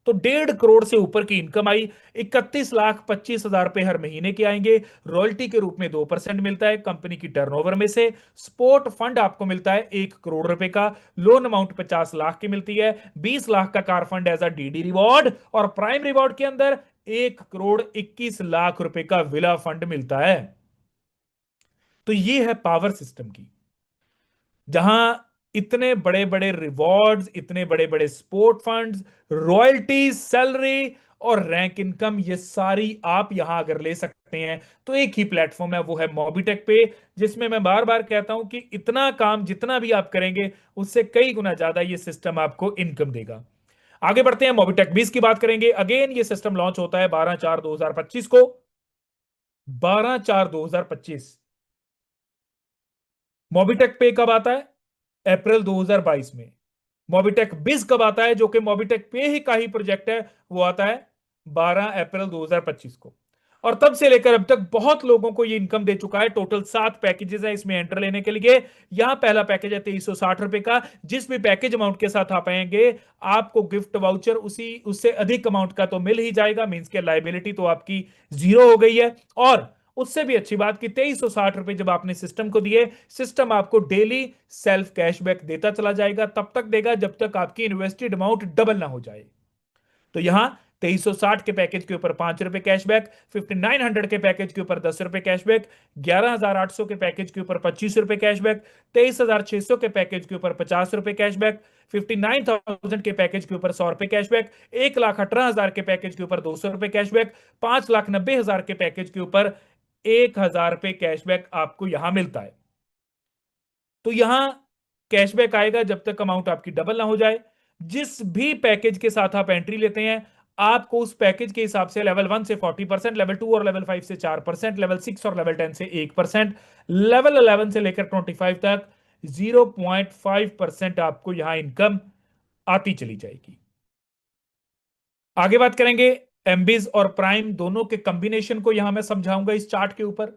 तो 1.5 करोड़ से ऊपर की इनकम आई, 31,25,000 रुपए हर महीने के आएंगे, रॉयल्टी के रूप में 2% मिलता है कंपनी की टर्नओवर में से, स्पोर्ट फंड आपको मिलता है 1 करोड़ रुपए का, लोन अमाउंट 50 लाख की मिलती है, 20 लाख का car fund as a DD reward, और प्राइम रिवॉर्ड के अंदर 1,21,00,000 रुपए का विला फंड मिलता है। तो ये है पावर सिस्टम की, जहां इतने बड़े बड़े रिवॉर्ड्स, इतने बड़े बड़े स्पोर्ट फंड्स, रॉयल्टी, सैलरी और रैंक इनकम, ये सारी आप यहां अगर ले सकते हैं तो एक ही प्लेटफॉर्म है, वो है मोबिटेक पे, जिसमें मैं बार बार कहता हूं कि इतना काम जितना भी आप करेंगे उससे कई गुना ज्यादा ये सिस्टम आपको इनकम देगा। आगे बढ़ते हैं, मोबिटेक 20 की बात करेंगे। अगेन ये सिस्टम लॉन्च होता है 12/4/2025 को। 12/4/2025। मोबिटेक पे कब आता है? अप्रैल 2022 में। मोबिटेक बिज कब आता है, जो कि मोबिटेक पे ही का ही प्रोजेक्ट है, वो आता है 12 अप्रैल 2025 को। और तब से लेकर अब तक बहुत लोगों को ये इनकम दे चुका है। टोटल 7 पैकेजेस है इसमें एंटर लेने के लिए। यहां पहला पैकेज है 2360 रुपए का। जिस भी पैकेज अमाउंट के साथ आप आएंगे, आपको गिफ्ट वाउचर उसी उससे अधिक अमाउंट का तो मिल ही जाएगा, मींस के लाइबिलिटी तो आपकी जीरो हो गई है। और उससे भी अच्छी बात कि 2360 रुपए जब आपने सिस्टम को दिए, सिस्टम आपको डेली सेल्फ कैशबैक देता चला जाएगा। तब तक देगा जब तक आपकी इन्वेस्टेड अमाउंट डबल ना हो जाए। तो यहां 2360 के पैकेज के ऊपर 5 रुपए कैशबैक, 5900 के पैकेज के ऊपर 10 रुपए कैशबैक, 11800 के पैकेज के ऊपर 25 रुपए कैशबैक, 23600 के पैकेज के ऊपर 50 रुपए कैशबैक, 59,000 के पैकेज के ऊपर 100 रुपए कैशबैक, 1,18,000 के पैकेज के ऊपर 200 रुपए कैशबैक, 5,90,000 के पैकेज के ऊपर 1,000 रुपए कैशबैक आपको यहां मिलता है। तो यहां कैशबैक आएगा जब तक अमाउंट आपकी डबल ना हो जाए। जिस भी पैकेज के साथ आप एंट्री लेते हैं, आपको उस पैकेज के हिसाब से लेवल 1 से 40%, लेवल 2 और लेवल 5 से 4%, लेवल 6 और लेवल 10 से 1%, लेवल 11 से लेकर 25 तक 0.5% आपको यहां इनकम आती चली जाएगी। आगे बात करेंगे एमबीज और प्राइम दोनों के कॉम्बिनेशन को, यहां मैं समझाऊंगा इस चार्ट के ऊपर।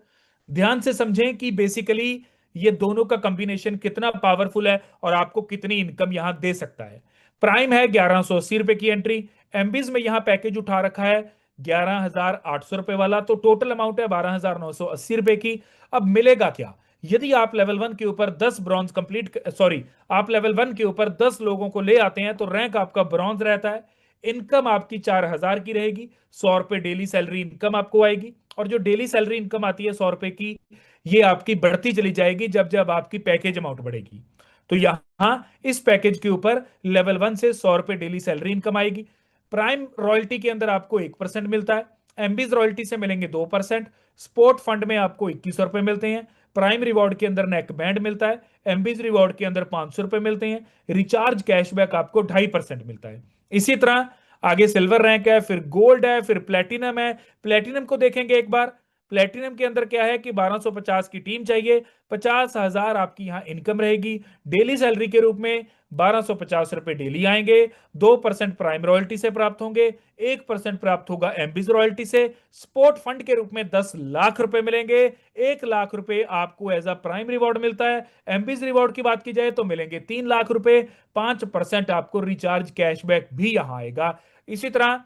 ध्यान से समझें कि बेसिकली ये दोनों का कॉम्बिनेशन कितना पावरफुल है और आपको कितनी इनकम यहां दे सकता है। प्राइम है 1180 रुपए की एंट्री। एमबीज में यहां पैकेज उठा रखा है 11,800 रुपए वाला, तो टोटल अमाउंट है 12,980 रुपए की। अब मिलेगा क्या? यदि आप लेवल 1 के ऊपर 10 ब्रॉन्ज कंप्लीट, सॉरी, आप लेवल 1 के ऊपर 10 लोगों को ले आते हैं तो रैंक आपका ब्रॉन्ज रहता है। इनकम आपकी 4,000 की रहेगी। 100 रुपए डेली सैलरी इनकम आपको आएगी। और जो डेली सैलरी इनकम आती है 100 रुपए की, ये आपकी बढ़ती चली जाएगी जब जब आपकी पैकेज अमाउंट बढ़ेगी। तो यहां इस पैकेज के ऊपर लेवल 1 से 100 रुपए डेली सैलरी इनकम आएगी। प्राइम रॉयल्टी के अंदर आपको 1% मिलता है। एमबीज रॉयल्टी से मिलेंगे 2%। स्पोर्ट फंड में आपको 2100 रुपए मिलते हैं। प्राइम रिवॉर्ड के अंदर नेक बैंड मिलता है। एमबीज रिवॉर्ड के अंदर 500 रुपए मिलते हैं। रिचार्ज कैशबैक आपको 2.5% मिलता है। इसी तरह आगे सिल्वर रैंक है, फिर गोल्ड है, फिर प्लेटिनम है। प्लेटिनम को देखेंगे एक बार। प्लेटिनम के अंदर क्या है कि 1250 की टीम चाहिए, 50,000 आपकी यहां इनकम रहेगी। डेली सैलरी के रूप में 1250 रुपए डेली आएंगे। 2% प्राइम रॉयल्टी से प्राप्त होंगे। 1% प्राप्त होगा एमबीज रॉयल्टी से। स्पोर्ट फंड के रूप में 10 लाख रुपए मिलेंगे। 1 लाख रुपए आपको एज अ प्राइम रिवॉर्ड मिलता है। एमबीज रिवॉर्ड की बात की जाए तो मिलेंगे 3 लाख रुपए। 5% आपको रिचार्ज कैशबैक भी यहां आएगा। इसी तरह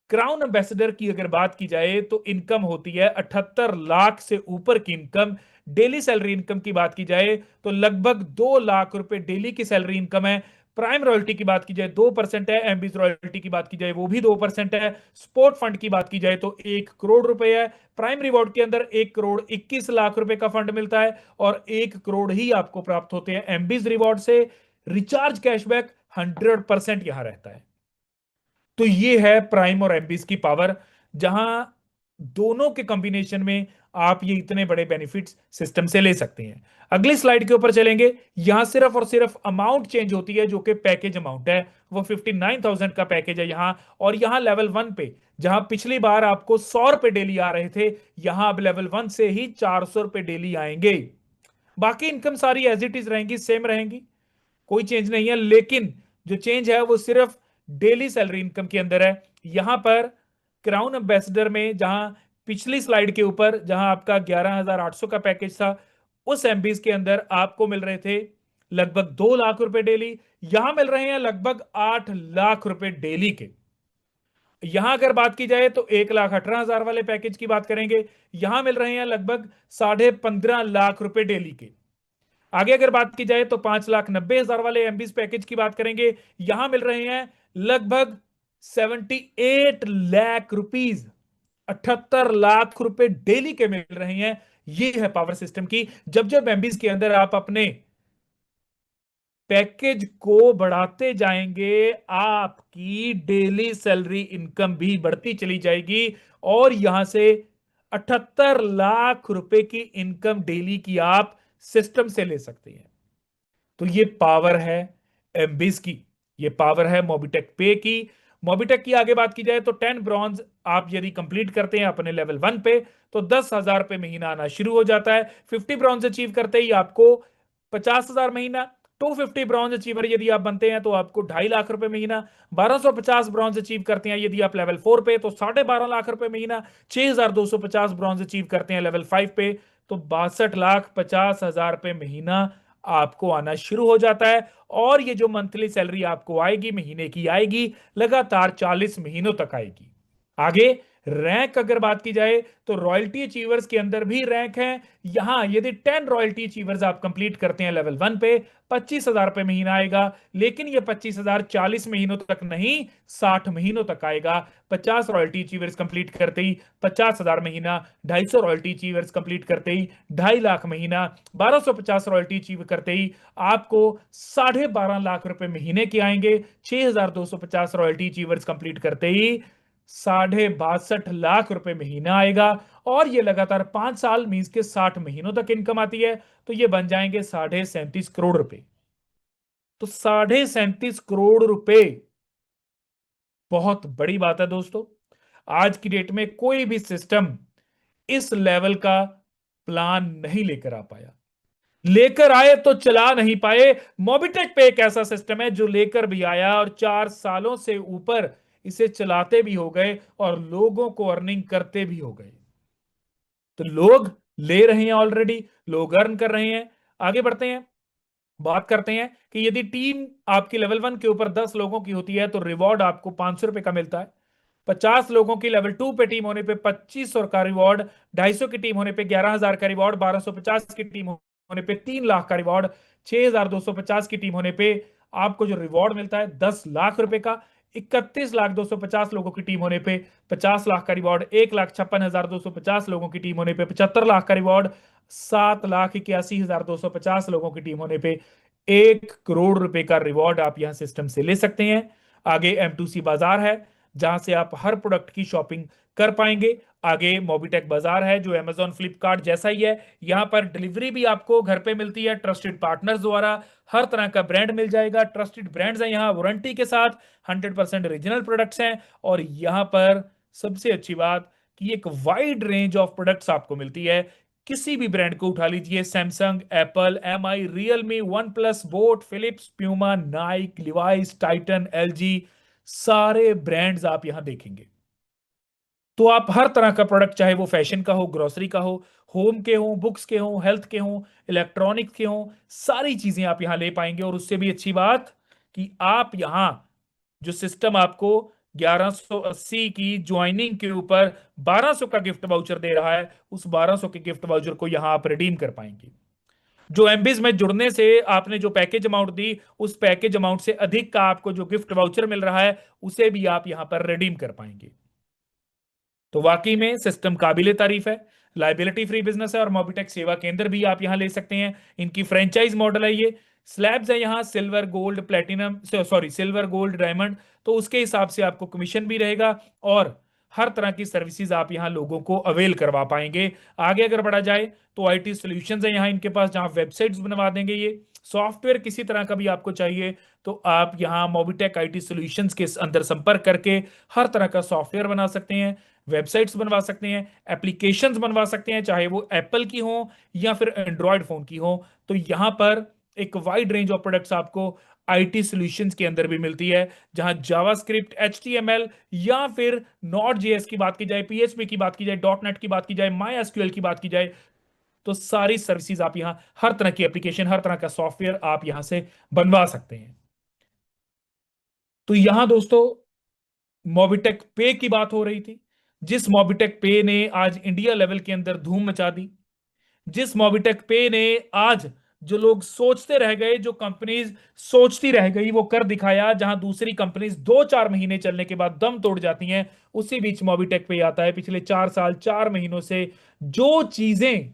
क्राउन एम्बेसडर की अगर बात की जाए तो इनकम होती है 78 लाख से ऊपर की इनकम। डेली सैलरी इनकम की बात की जाए तो लगभग 2 लाख रुपए डेली की सैलरी इनकम है। प्राइम रॉयल्टी की बात की जाए 2% है। एमबीज रॉयल्टी की बात की जाए वो भी 2% है। स्पोर्ट फंड की बात की जाए तो 1 करोड़ रुपए है। प्राइम रिवॉर्ड के अंदर 1 करोड़ 21 लाख रुपए का फंड मिलता है और 1 करोड़ ही आपको प्राप्त होते हैं एमबीज रिवॉर्ड से। रिचार्ज कैशबैक 100% यहां रहता है। तो ये है प्राइम और एमबीज की पावर, जहां दोनों के कॉम्बिनेशन में आप ये इतने बड़े बेनिफिट्स सिस्टम से ले सकते हैं। अगली स्लाइड के ऊपर चलेंगे। यहां सिर्फ और सिर्फ अमाउंट चेंज होती है, जो कि पैकेज अमाउंट है, वो 59,000 का पैकेज है यहां। और यहां लेवल 1 पे, जहां पिछली बार आपको 100 रुपए डेली आ रहे थे, यहां अब लेवल 1 से ही 400 रुपए डेली आएंगे। बाकी इनकम सारी एज इट इज रहेंगी, सेम रहेंगी, कोई चेंज नहीं है। लेकिन जो चेंज है वो सिर्फ डेली सैलरी इनकम के अंदर है। यहां पर क्राउन एम्बेसडर में, जहां पिछली स्लाइड के ऊपर जहां आपका 11,800 का पैकेज था, उस एमबीज के अंदर आपको मिल रहे थे लगभग 2 लाख रुपए डेली। यहां मिल रहे हैं लगभग 8 लाख रुपए डेली के। यहां अगर बात की जाए तो 1,18,000 वाले पैकेज की बात करेंगे, यहां मिल रहे हैं लगभग 15.5 लाख रुपए डेली के। आगे अगर बात की जाए तो 5,90,000 वाले एमबीज पैकेज की बात करेंगे, यहां मिल रहे हैं लगभग 78 लाख रुपीज। 78 लाख रुपए डेली के मिल रहे हैं। ये है पावर सिस्टम की। जब जब एमबीज के अंदर आप अपने पैकेज को बढ़ाते जाएंगे, आपकी डेली सैलरी इनकम भी बढ़ती चली जाएगी और यहां से 78 लाख रुपए की इनकम डेली की आप सिस्टम से ले सकते हैं। तो ये पावर है एमबीज की, ये पावर है मोबिटेक पे की। मोबिटेक की आगे बात की जाए तो 10 ब्रॉन्ज आप यदि कंप्लीट करते हैं अपने लेवल 1 पे तो 10,000 पे महीना आना शुरू हो जाता है। 50 ब्रॉन्ज अचीव करते ही आपको 50,000 महीना। 250 ब्रॉन्ज अचीवर यदि आप बनते हैं तो आपको 2.5 लाख रुपए महीना। 1250 ब्रॉन्ज अचीव करते हैं यदि आप लेवल 4 पे तो 12.5 लाख रुपए महीना। 6,250 ब्रॉन्ज अचीव करते हैं लेवल 5 पे तो 62,50,000 रुपए महीना आपको आना शुरू हो जाता है। और ये जो मंथली सैलरी आपको आएगी महीने की आएगी, लगातार 40 महीनों तक आएगी। आगे रैंक अगर बात की जाए तो रॉयल्टी अचीवर्स के अंदर भी रैंक है। यहां यदि 10 रॉयल्टी अचीवर्स आप कंप्लीट करते हैं लेवल 1 पे 25,000 रुपए महीना आएगा। लेकिन ये 25,000 40 महीनों तक नहीं, 60 महीनों तक आएगा। 50 रॉयल्टी अचीवर्स कंप्लीट करते ही 50,000 महीना। 250 रॉयल्टी अचीवर्स कंप्लीट करते ही 2.5 लाख महीना। 1250 रॉयल्टी अचीव करते ही आपको 12.5 लाख रुपए महीने के आएंगे। 6,250 रॉयल्टी अचीवर्स कंप्लीट करते ही 62.5 लाख रुपए महीना आएगा। और ये लगातार 5 साल मींस के 60 महीनों तक इनकम आती है तो ये बन जाएंगे 37.5 करोड़ रुपए। तो 37.5 करोड़ रुपए बहुत बड़ी बात है दोस्तों। आज की डेट में कोई भी सिस्टम इस लेवल का प्लान नहीं लेकर आ पाया, लेकर आए तो चला नहीं पाए। मोबिटेक पे एक ऐसा सिस्टम है जो लेकर भी आया और 4 सालों से ऊपर इसे चलाते भी हो गए और लोगों को अर्निंग करते भी हो गए। तो लोग ले रहे हैं, ऑलरेडी लोग अर्न कर रहे हैं। आगे बढ़ते हैं, बात करते हैं कि यदि टीम आपकी लेवल 1 के ऊपर 10 लोगों की होती है तो रिवॉर्ड आपको 500 रुपए का मिलता है। 50 लोगों की लेवल 2 पे टीम होने पे 2500 का रिवॉर्ड। 250 की टीम होने पे 11,000 का रिवॉर्ड। 1250 की टीम होने पे 3 लाख का रिवॉर्ड। 6,250 की टीम होने पे आपको जो रिवॉर्ड मिलता है 10 लाख रुपए का। 31,250 लोगों की टीम होने पे 50 लाख का रिवॉर्ड। 1,56,250 लोगों की टीम होने पे 75 लाख का रिवॉर्ड। 7,81,250 लोगों की टीम होने पे 1 करोड़ रुपए का रिवॉर्ड आप यहां सिस्टम से ले सकते हैं। आगे M2C बाजार है जहां से आप हर प्रोडक्ट की शॉपिंग कर पाएंगे। आगे मोबिटेक बाजार है जो Amazon फ्लिपकार्ट जैसा ही है। यहां पर डिलीवरी भी आपको घर पे मिलती है ट्रस्टेड पार्टनर्स द्वारा। हर तरह का ब्रांड मिल जाएगा, ट्रस्टेड ब्रांड्स हैं यहाँ वारंटी के साथ। 100% ओरिजिनल प्रोडक्ट्स हैं। और यहां पर सबसे अच्छी बात कि एक वाइड रेंज ऑफ प्रोडक्ट्स आपको मिलती है। किसी भी ब्रांड को उठा लीजिए, Samsung, Apple, MI, Realme, OnePlus, boAt, Philips, Puma, Nike, Levi's, Titan, LG, सारे ब्रांड्स आप यहां देखेंगे। तो आप हर तरह का प्रोडक्ट, चाहे वो फैशन का हो, ग्रोसरी का हो, होम के हो, बुक्स के हो, हेल्थ के हो, इलेक्ट्रॉनिक्स के हो, सारी चीजें आप यहां ले पाएंगे। और उससे भी अच्छी बात कि आप यहां जो सिस्टम आपको 1180 की ज्वाइनिंग के ऊपर 1200 का गिफ्ट वाउचर दे रहा है, उस 1200 के गिफ्ट वाउचर को यहां आप रिडीम कर पाएंगे। जो एमबीज में जुड़ने से आपने जो पैकेज अमाउंट दी, उस पैकेज अमाउंट से अधिक का आपको जो गिफ्ट वाउचर मिल रहा है उसे भी आप यहां पर रिडीम कर पाएंगे। तो वाकई में सिस्टम काबिले तारीफ है, लाइबिलिटी फ्री बिजनेस है। और मोबिटेक सेवा केंद्र भी आप यहां ले सकते हैं। इनकी फ्रेंचाइज मॉडल है, ये स्लैब्स है यहाँ, silver gold platinum, sorry silver gold diamond. तो उसके हिसाब से आपको कमीशन भी रहेगा और हर तरह की सर्विसेज आप यहाँ लोगों को अवेल करवा पाएंगे। आगे अगर बढ़ा जाए तो IT सॉल्यूशंस है यहाँ इनके पास, जहाँ वेबसाइट्स बनवा देंगे। ये सॉफ्टवेयर किसी तरह का भी आपको चाहिए तो आप यहाँ मोबिटेक IT सॉल्यूशंस के अंदर संपर्क करके हर तरह का सॉफ्टवेयर बना सकते हैं, वेबसाइट्स बनवा सकते हैं, एप्लीकेशंस बनवा सकते हैं, चाहे वो एप्पल की हो या फिर एंड्रॉयड फोन की हो। तो यहां पर एक वाइड रेंज ऑफ प्रोडक्ट्स आपको IT सॉल्यूशंस के अंदर भी मिलती है, जहां जावास्क्रिप्ट, HTML या फिर Node.js की बात की जाए, PHP की बात की जाए, .NET की बात की जाए, MySQL की बात की जाए, तो सारी सर्विसेज आप यहां, हर तरह की एप्लीकेशन, हर तरह का सॉफ्टवेयर आप यहां से बनवा सकते हैं। तो यहां दोस्तों मोबिटेक पे की बात हो रही थी, जिस मोबिटेक पे ने आज इंडिया लेवल के अंदर धूम मचा दी, जिस मोबिटेक पे ने आज जो लोग सोचते रह गए, जो कंपनीज सोचती रह गई, वो कर दिखाया। जहां दूसरी कंपनीज 2-4 महीने चलने के बाद दम तोड़ जाती हैं, उसी बीच मोबिटेक पे आता है। पिछले 4 साल 4 महीनों से जो चीजें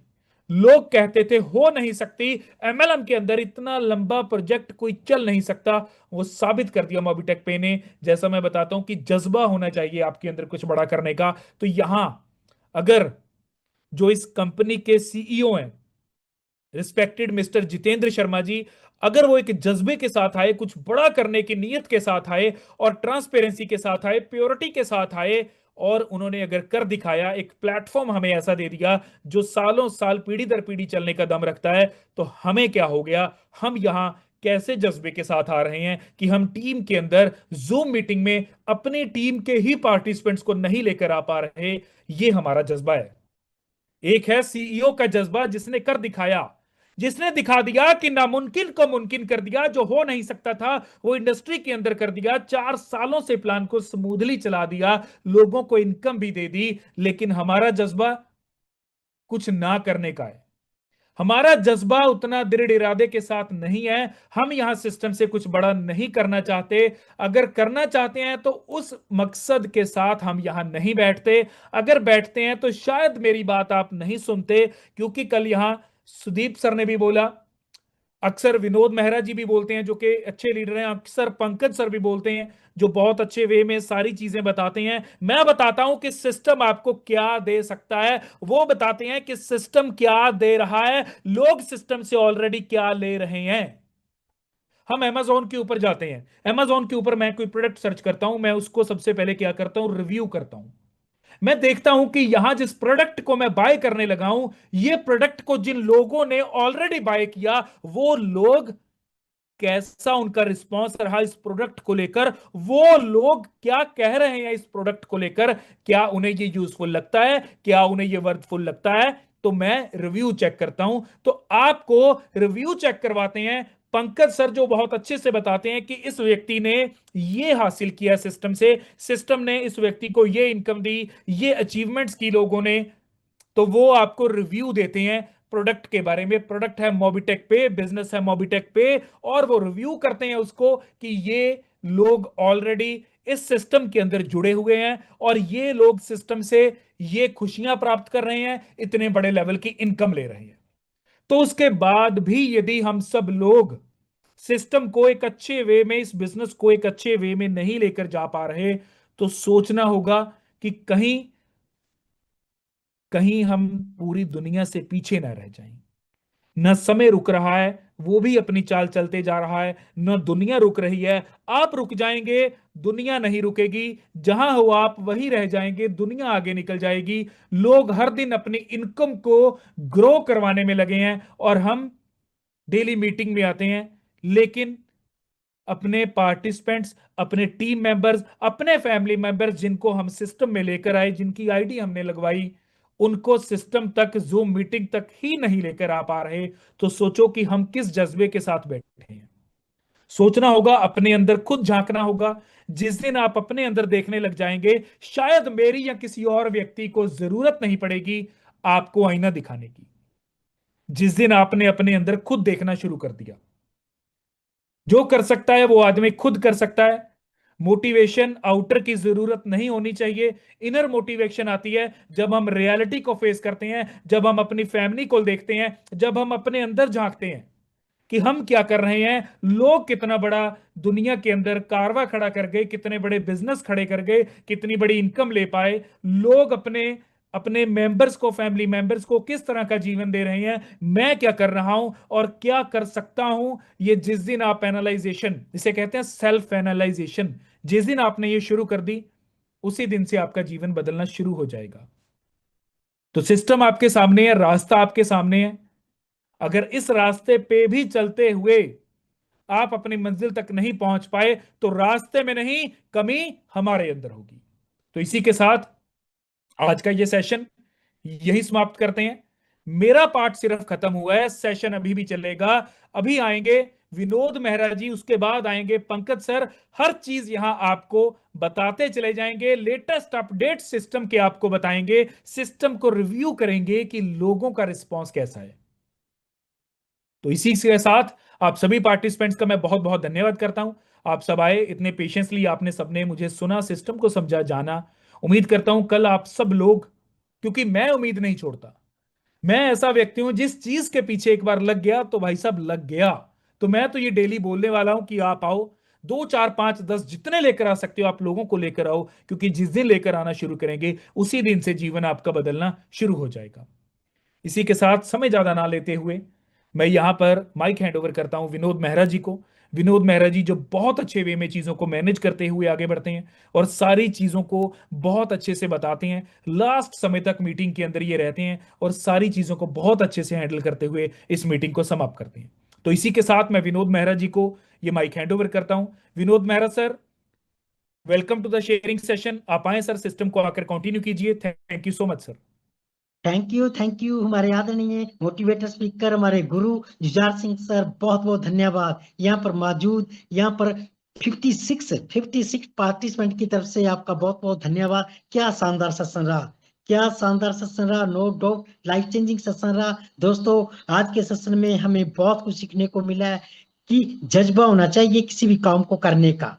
लोग कहते थे हो नहीं सकती, एमएलएम के अंदर इतना लंबा प्रोजेक्ट कोई चल नहीं सकता। वो साबित कर दिया मोबिटेक पे ने। जैसा मैं बताता हूं कि जज्बा होना चाहिए आपके अंदर कुछ बड़ा करने का। तो यहां अगर जो इस कंपनी के सीईओ हैं, रिस्पेक्टेड मिस्टर जितेंद्र शर्मा जी, अगर वो एक जज्बे के साथ आए, कुछ बड़ा करने की नीयत के साथ आए, और ट्रांसपेरेंसी के साथ आए, प्योरिटी के साथ आए, और उन्होंने अगर कर दिखाया, एक प्लेटफॉर्म हमें ऐसा दे दिया जो सालों साल पीढ़ी दर पीढ़ी चलने का दम रखता है, तो हमें क्या हो गया? हम यहां कैसे जज्बे के साथ आ रहे हैं कि हम टीम के अंदर जूम मीटिंग में अपनी टीम के ही पार्टिसिपेंट्स को नहीं लेकर आ पा रहे। ये हमारा जज्बा है। एक है सीईओ का जज्बा, जिसने कर दिखाया, जिसने दिखा दिया कि नामुमकिन को मुमकिन कर दिया, जो हो नहीं सकता था वो इंडस्ट्री के अंदर कर दिया। 4 सालों से प्लान को स्मूथली चला दिया, लोगों को इनकम भी दे दी। लेकिन हमारा जज्बा कुछ ना करने का है। हमारा जज्बा उतना दृढ़ इरादे के साथ नहीं है। हम यहां सिस्टम से कुछ बड़ा नहीं करना चाहते। अगर करना चाहते हैं तो उस मकसद के साथ हम यहां नहीं बैठते। अगर बैठते हैं तो शायद मेरी बात आप नहीं सुनते, क्योंकि कल यहां सुदीप सर ने भी बोला, अक्सर विनोद मेहरा जी भी बोलते हैं जो कि अच्छे लीडर हैं, अक्सर पंकज सर भी बोलते हैं जो बहुत अच्छे वे में सारी चीजें बताते हैं। मैं बताता हूं कि सिस्टम आपको क्या दे सकता है, वो बताते हैं कि सिस्टम क्या दे रहा है, लोग सिस्टम से ऑलरेडी क्या ले रहे हैं। हम Amazon के ऊपर जाते हैं, Amazon के ऊपर मैं कोई प्रोडक्ट सर्च करता हूं, मैं उसको सबसे पहले क्या करता हूं? रिव्यू करता हूं। मैं देखता हूं कि यहां जिस प्रोडक्ट को मैं बाय करने लगा हूं, ये प्रोडक्ट को जिन लोगों ने ऑलरेडी बाय किया, वो लोग कैसा उनका रिस्पॉन्स रहा इस प्रोडक्ट को लेकर, वो लोग क्या कह रहे हैं इस प्रोडक्ट को लेकर, क्या उन्हें ये यूजफुल लगता है, क्या उन्हें ये वर्थफुल लगता है। तो मैं रिव्यू चेक करता हूं। तो आपको रिव्यू चेक करवाते हैं पंकज सर, जो बहुत अच्छे से बताते हैं कि इस व्यक्ति ने ये हासिल किया सिस्टम से, सिस्टम ने इस व्यक्ति को ये इनकम दी, ये अचीवमेंट्स की लोगों ने। तो वो आपको रिव्यू देते हैं प्रोडक्ट के बारे में। प्रोडक्ट है मोबिटेक पे, बिजनेस है मोबिटेक पे, और वो रिव्यू करते हैं उसको कि ये लोग ऑलरेडी इस सिस्टम के अंदर जुड़े हुए हैं, और ये लोग सिस्टम से ये खुशियां प्राप्त कर रहे हैं, इतने बड़े लेवल की इनकम ले रहे हैं। तो उसके बाद भी यदि हम सब लोग सिस्टम को एक अच्छे वे में, इस बिजनेस को एक अच्छे वे में नहीं लेकर जा पा रहे, तो सोचना होगा कि कहीं कहीं हम पूरी दुनिया से पीछे ना रह जाएं। न समय रुक रहा है, वो भी अपनी चाल चलते जा रहा है, न दुनिया रुक रही है। आप रुक जाएंगे, दुनिया नहीं रुकेगी। जहां हो आप वहीं रह जाएंगे, दुनिया आगे निकल जाएगी। लोग हर दिन अपनी इनकम को ग्रो करवाने में लगे हैं, और हम डेली मीटिंग में आते हैं, लेकिन अपने पार्टिसिपेंट्स, अपने टीम मेंबर्स, अपने फैमिली मेंबर्स जिनको हम सिस्टम में लेकर आए, जिनकी आईडी हमने लगवाई, उनको सिस्टम तक, जूम मीटिंग तक ही नहीं लेकर आ पा रहे। तो सोचो कि हम किस जज्बे के साथ बैठे हैं। सोचना होगा, अपने अंदर खुद झांकना होगा। जिस दिन आप अपने अंदर देखने लग जाएंगे, शायद मेरी या किसी और व्यक्ति को जरूरत नहीं पड़ेगी आपको आईना दिखाने की। जिस दिन आपने अपने अंदर खुद देखना शुरू कर दिया, जो कर सकता है वो आदमी खुद कर सकता है। मोटिवेशन आउटर की जरूरत नहीं होनी चाहिए। इनर मोटिवेशन आती है जब हम रियलिटी को फेस करते हैं, जब हम अपनी फैमिली को देखते हैं, जब हम अपने अंदर झांकते हैं कि हम क्या कर रहे हैं। लोग कितना बड़ा दुनिया के अंदर कारवा खड़ा कर गए, कितने बड़े बिजनेस खड़े कर गए, कितनी बड़ी इनकम ले पाए। लोग अपने अपने मेंबर्स को, फैमिली मेंबर्स को किस तरह का जीवन दे रहे हैं, मैं क्या कर रहा हूं और क्या कर सकता हूं। ये जिस दिन आप एनालाइजेशन, इसे कहते हैं सेल्फ एनालाइजेशन, जिस दिन आपने ये शुरू कर दी, उसी दिन से आपका जीवन बदलना शुरू हो जाएगा। तो सिस्टम आपके सामने है, रास्ता आपके सामने है। अगर इस रास्ते पे भी चलते हुए आप अपनी मंजिल तक नहीं पहुंच पाए, तो रास्ते में नहीं, कमी हमारे अंदर होगी। तो इसी के साथ आज का ये सेशन यही समाप्त करते हैं। मेरा पार्ट सिर्फ खत्म हुआ है, सेशन अभी भी चलेगा। अभी आएंगे विनोद मेहरा जी, उसके बाद आएंगे पंकज सर। हर चीज यहां आपको बताते चले जाएंगे, लेटेस्ट अपडेट सिस्टम के आपको बताएंगे, सिस्टम को रिव्यू करेंगे कि लोगों का रिस्पॉन्स कैसा है। तो इसी के साथ आप सभी पार्टिसिपेंट्स का मैं बहुत बहुत धन्यवाद करता हूं। आप सब आए, इतने पेशेंसली आपने सबने मुझे सुना, सिस्टम को समझा, जाना। उम्मीद करता हूं कल आप सब लोग, क्योंकि मैं उम्मीद नहीं छोड़ता, मैं ऐसा व्यक्ति हूं जिस चीज के पीछे एक बार लग गया तो भाई साहब लग गया। तो मैं तो ये डेली बोलने वाला हूं कि आप आओ, 2 4 5 10 जितने लेकर आ सकते हो आप लोगों को लेकर आओ, क्योंकि जिस दिन लेकर आना शुरू करेंगे उसी दिन से जीवन आपका बदलना शुरू हो जाएगा। इसी के साथ समय ज्यादा ना लेते हुए मैं यहां पर माइक हैंड ओवर करता हूं विनोद मेहरा जी को। विनोद मेहरा जी जो बहुत अच्छे वे में चीजों को मैनेज करते हुए आगे बढ़ते हैं और सारी चीजों को बहुत अच्छे से बताते हैं, लास्ट समय तक मीटिंग के अंदर ये रहते हैं और सारी चीजों को बहुत अच्छे से हैंडल करते हुए इस मीटिंग को समाप्त करते हैं। तो इसी के साथ मैं विनोद मेहरा जी को ये माइक हैंड ओवर करता हूं। Vinod Mehra sir, welcome to the sharing session. आप आए सर, सिस्टम को आकर कंटिन्यू कीजिए। Thank you so much sir. Thank you हमारे आदरणीय मोटिवेटर स्पीकर हमारे गुरु जुझार सिंह सर, बहुत बहुत धन्यवाद। यहाँ पर मौजूद, यहाँ पर 56 पार्टिसिपेंट की तरफ से आपका बहुत बहुत धन्यवाद। क्या शानदार सत्संग रहा, क्या शानदार सत्संग रहा, नो डाउट लाइफ चेंजिंग सत्संग रहा। दोस्तों, आज के सत्संग में हमें बहुत कुछ सीखने को मिला है कि जज्बा होना चाहिए किसी भी काम को करने का।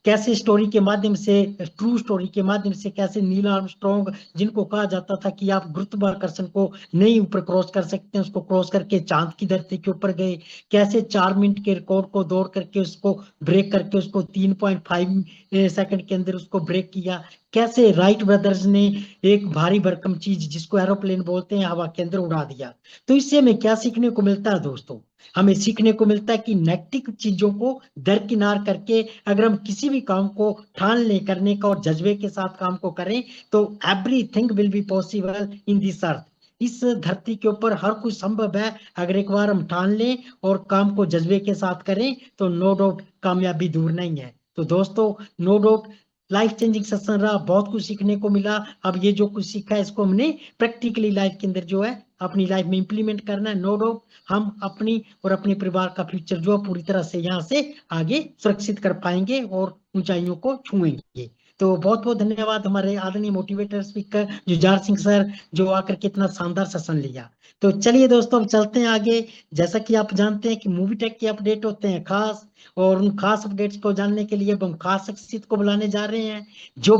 कैसे स्टोरी के माध्यम से, ट्रू स्टोरी के माध्यम से, कैसे नील आर्मस्ट्रॉन्ग, जिनको कहा जाता था कि आप गुरुत्वाकर्षण को नहीं ऊपर क्रॉस कर सकते, उसको क्रॉस करके चांद की धरती के ऊपर गए। कैसे 4 मिनट के रिकॉर्ड को दौड़ करके उसको ब्रेक करके उसको 3.5 सेकंड के अंदर उसको ब्रेक किया। कैसे राइट ब्रदर्स ने एक भारी भरकम चीज जिसको एरोप्लेन बोलते हैं हवा के अंदर उड़ा दिया। तो इससे हमें क्या सीखने को मिलता है दोस्तों? हमें सीखने को मिलता है कि नेगेटिव चीजों को दरकिनार करके अगर हम किसी भी काम को ठान ले करने का और जज्बे के साथ काम को करें, तो everything will be possible in this earth. इस धरती के ऊपर हर कुछ संभव है अगर एक बार हम ठान लें और काम को जज्बे के साथ करें, तो नो डाउट कामयाबी दूर नहीं है। तो दोस्तों, नो डाउट लाइफ चेंजिंग सत्संग रहा, बहुत कुछ सीखने को मिला। अब ये जो कुछ सीखा है इसको हमने प्रैक्टिकली लाइफ के अंदर जो है अपनी लाइफ में इंप्लीमेंट करना है। नो डाउट हम अपनी और अपने परिवार का फ्यूचर जो है पूरी तरह से यहाँ से आगे सुरक्षित कर पाएंगे और ऊंचाइयों को छुएंगे। तो बहुत बहुत धन्यवाद हमारे आदरणीय motivator speaker Jujhar Singh sir, जो आकर के इतना शानदार सेशन लिया। तो चलिए दोस्तों, अब चलते हैं आगे। जैसा कि आप जानते हैं कि मूवी टेक के अपडेट होते हैं खास, और उन खास अपडेट्स को जानने के लिए अब हम खास शख्सियत को बुलाने जा रहे हैं, जो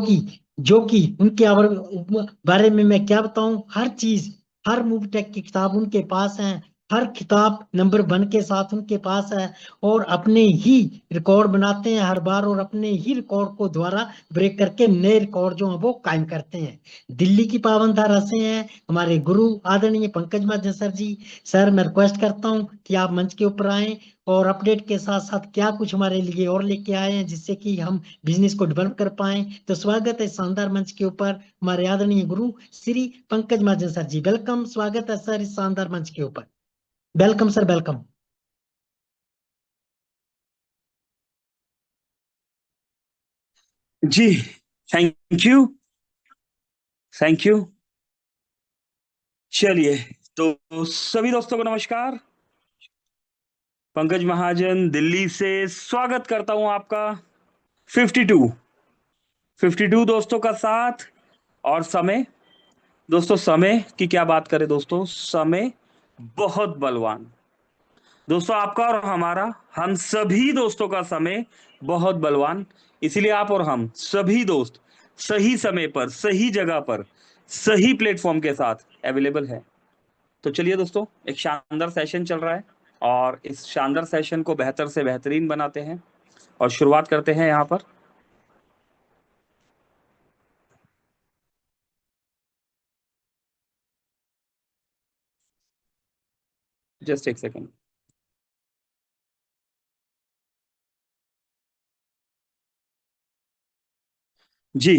कि उनके बारे में मैं क्या बताऊं, हर चीज, हर मूवी टेक की किताब उनके पास है, हर किताब नंबर 1 के साथ उनके पास है, और अपने ही रिकॉर्ड बनाते हैं हर बार, और अपने ही रिकॉर्ड को द्वारा ब्रेक करके नए रिकॉर्ड जो है वो कायम करते हैं। दिल्ली की पावन धारा से हैं हमारे गुरु आदरणीय पंकज महाजन सर जी। सर, मैं रिक्वेस्ट करता हूँ कि आप मंच के ऊपर आए और अपडेट के साथ साथ क्या कुछ हमारे लिए और लेके आए हैं जिससे कि हम बिजनेस को डेवलप कर पाए। तो स्वागत है शानदार मंच के ऊपर हमारे आदरणीय गुरु श्री पंकज महाजन सर जी। वेलकम, स्वागत है सर इस शानदार मंच के ऊपर। Welcome sir, welcome. जी, थैंक यू, थैंक यू। चलिए, तो सभी दोस्तों को नमस्कार। पंकज महाजन दिल्ली से स्वागत करता हूं आपका। 52 52 दोस्तों का साथ और समय। दोस्तों, समय की क्या बात करें दोस्तों, समय बहुत बलवान। दोस्तों, आपका और हमारा, हम सभी दोस्तों का समय बहुत बलवान। इसीलिए आप और हम सभी दोस्त सही समय पर, सही जगह पर, सही प्लेटफॉर्म के साथ अवेलेबल है। तो चलिए दोस्तों, एक शानदार सेशन चल रहा है और इस शानदार सेशन को बेहतर से बेहतरीन बनाते हैं और शुरुआत करते हैं यहां पर। जस्ट एक सेकेंड। जी,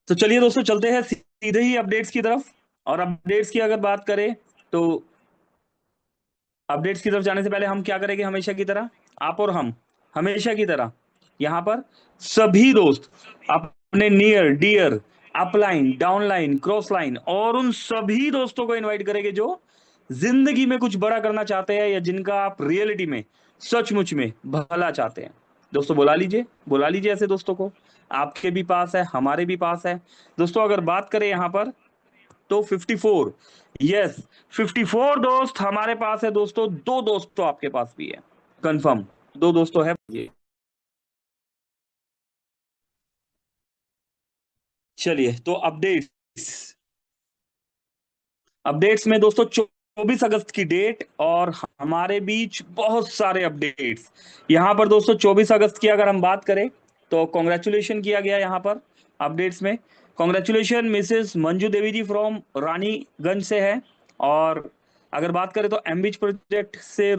तो चलिए दोस्तों, चलते हैं सीधे ही अपडेट्स की तरफ। और अपडेट्स की अगर बात करें तो अपडेट्स की तरफ जाने से पहले हम क्या करेंगे, हमेशा की तरह, आप और हम हमेशा की तरह यहां पर सभी दोस्त अपने near dear, upline, downline, cross line और उन सभी दोस्तों को इनवाइट करेंगे जो जिंदगी में कुछ बड़ा करना चाहते हैं या जिनका आप रियलिटी में सचमुच में भला चाहते हैं। दोस्तों, बुला लीजिए ऐसे दोस्तों को। आपके भी पास है, हमारे भी पास है। दोस्तों, अगर बात करें यहां पर तो 54, यस, 54 दोस्त हमारे पास है दोस्तों। 2 दोस्त तो आपके पास भी है, कंफर्म 2 दोस्त तो है ये। चलिए, तो अपडेट्स अपडेट्स में दोस्तों 24 अगस्त की डेट और हमारे बीच बहुत सारे अपडेट्स। यहाँ पर दोस्तों 24 अगस्त की अगर हम बात करें तो कॉन्ग्रेचुलेशन किया गया यहाँ पर अपडेट्स में। Congratulation Mrs Manju Devi ji from Raniganj से है। और अगर बात करें तो एमबीच प्रोजेक्ट से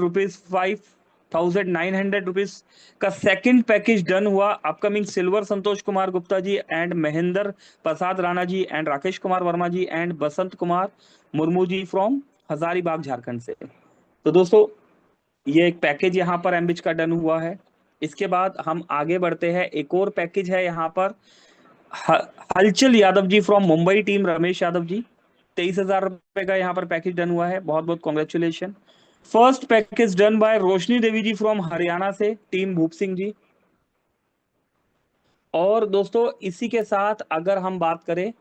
₹5,900 का सेकंड पैकेज डन हुआ। Upcoming silver Santosh Kumar Gupta ji and Mahendra Prasad Rana ji and Rakesh Kumar Verma ji and Basant Kumar Murmu ji from Hazaribagh Jharkhand से। तो दोस्तों ये एक पैकेज यहाँ पर एमबिच का डन हुआ है। इसके बाद हम आगे बढ़ते हैं, एक और पैकेज है यहाँ पर हलचल यादव जी फ्रॉम मुंबई, टीम रमेश यादव जी, 23,000 रुपए का यहाँ पर पैकेज डन हुआ है। बहुत बहुत congratulation. First package done by Roshni Devi ji from Haryana से, टीम भूप सिंह जी। और दोस्तों इसी के साथ अगर हम बात करें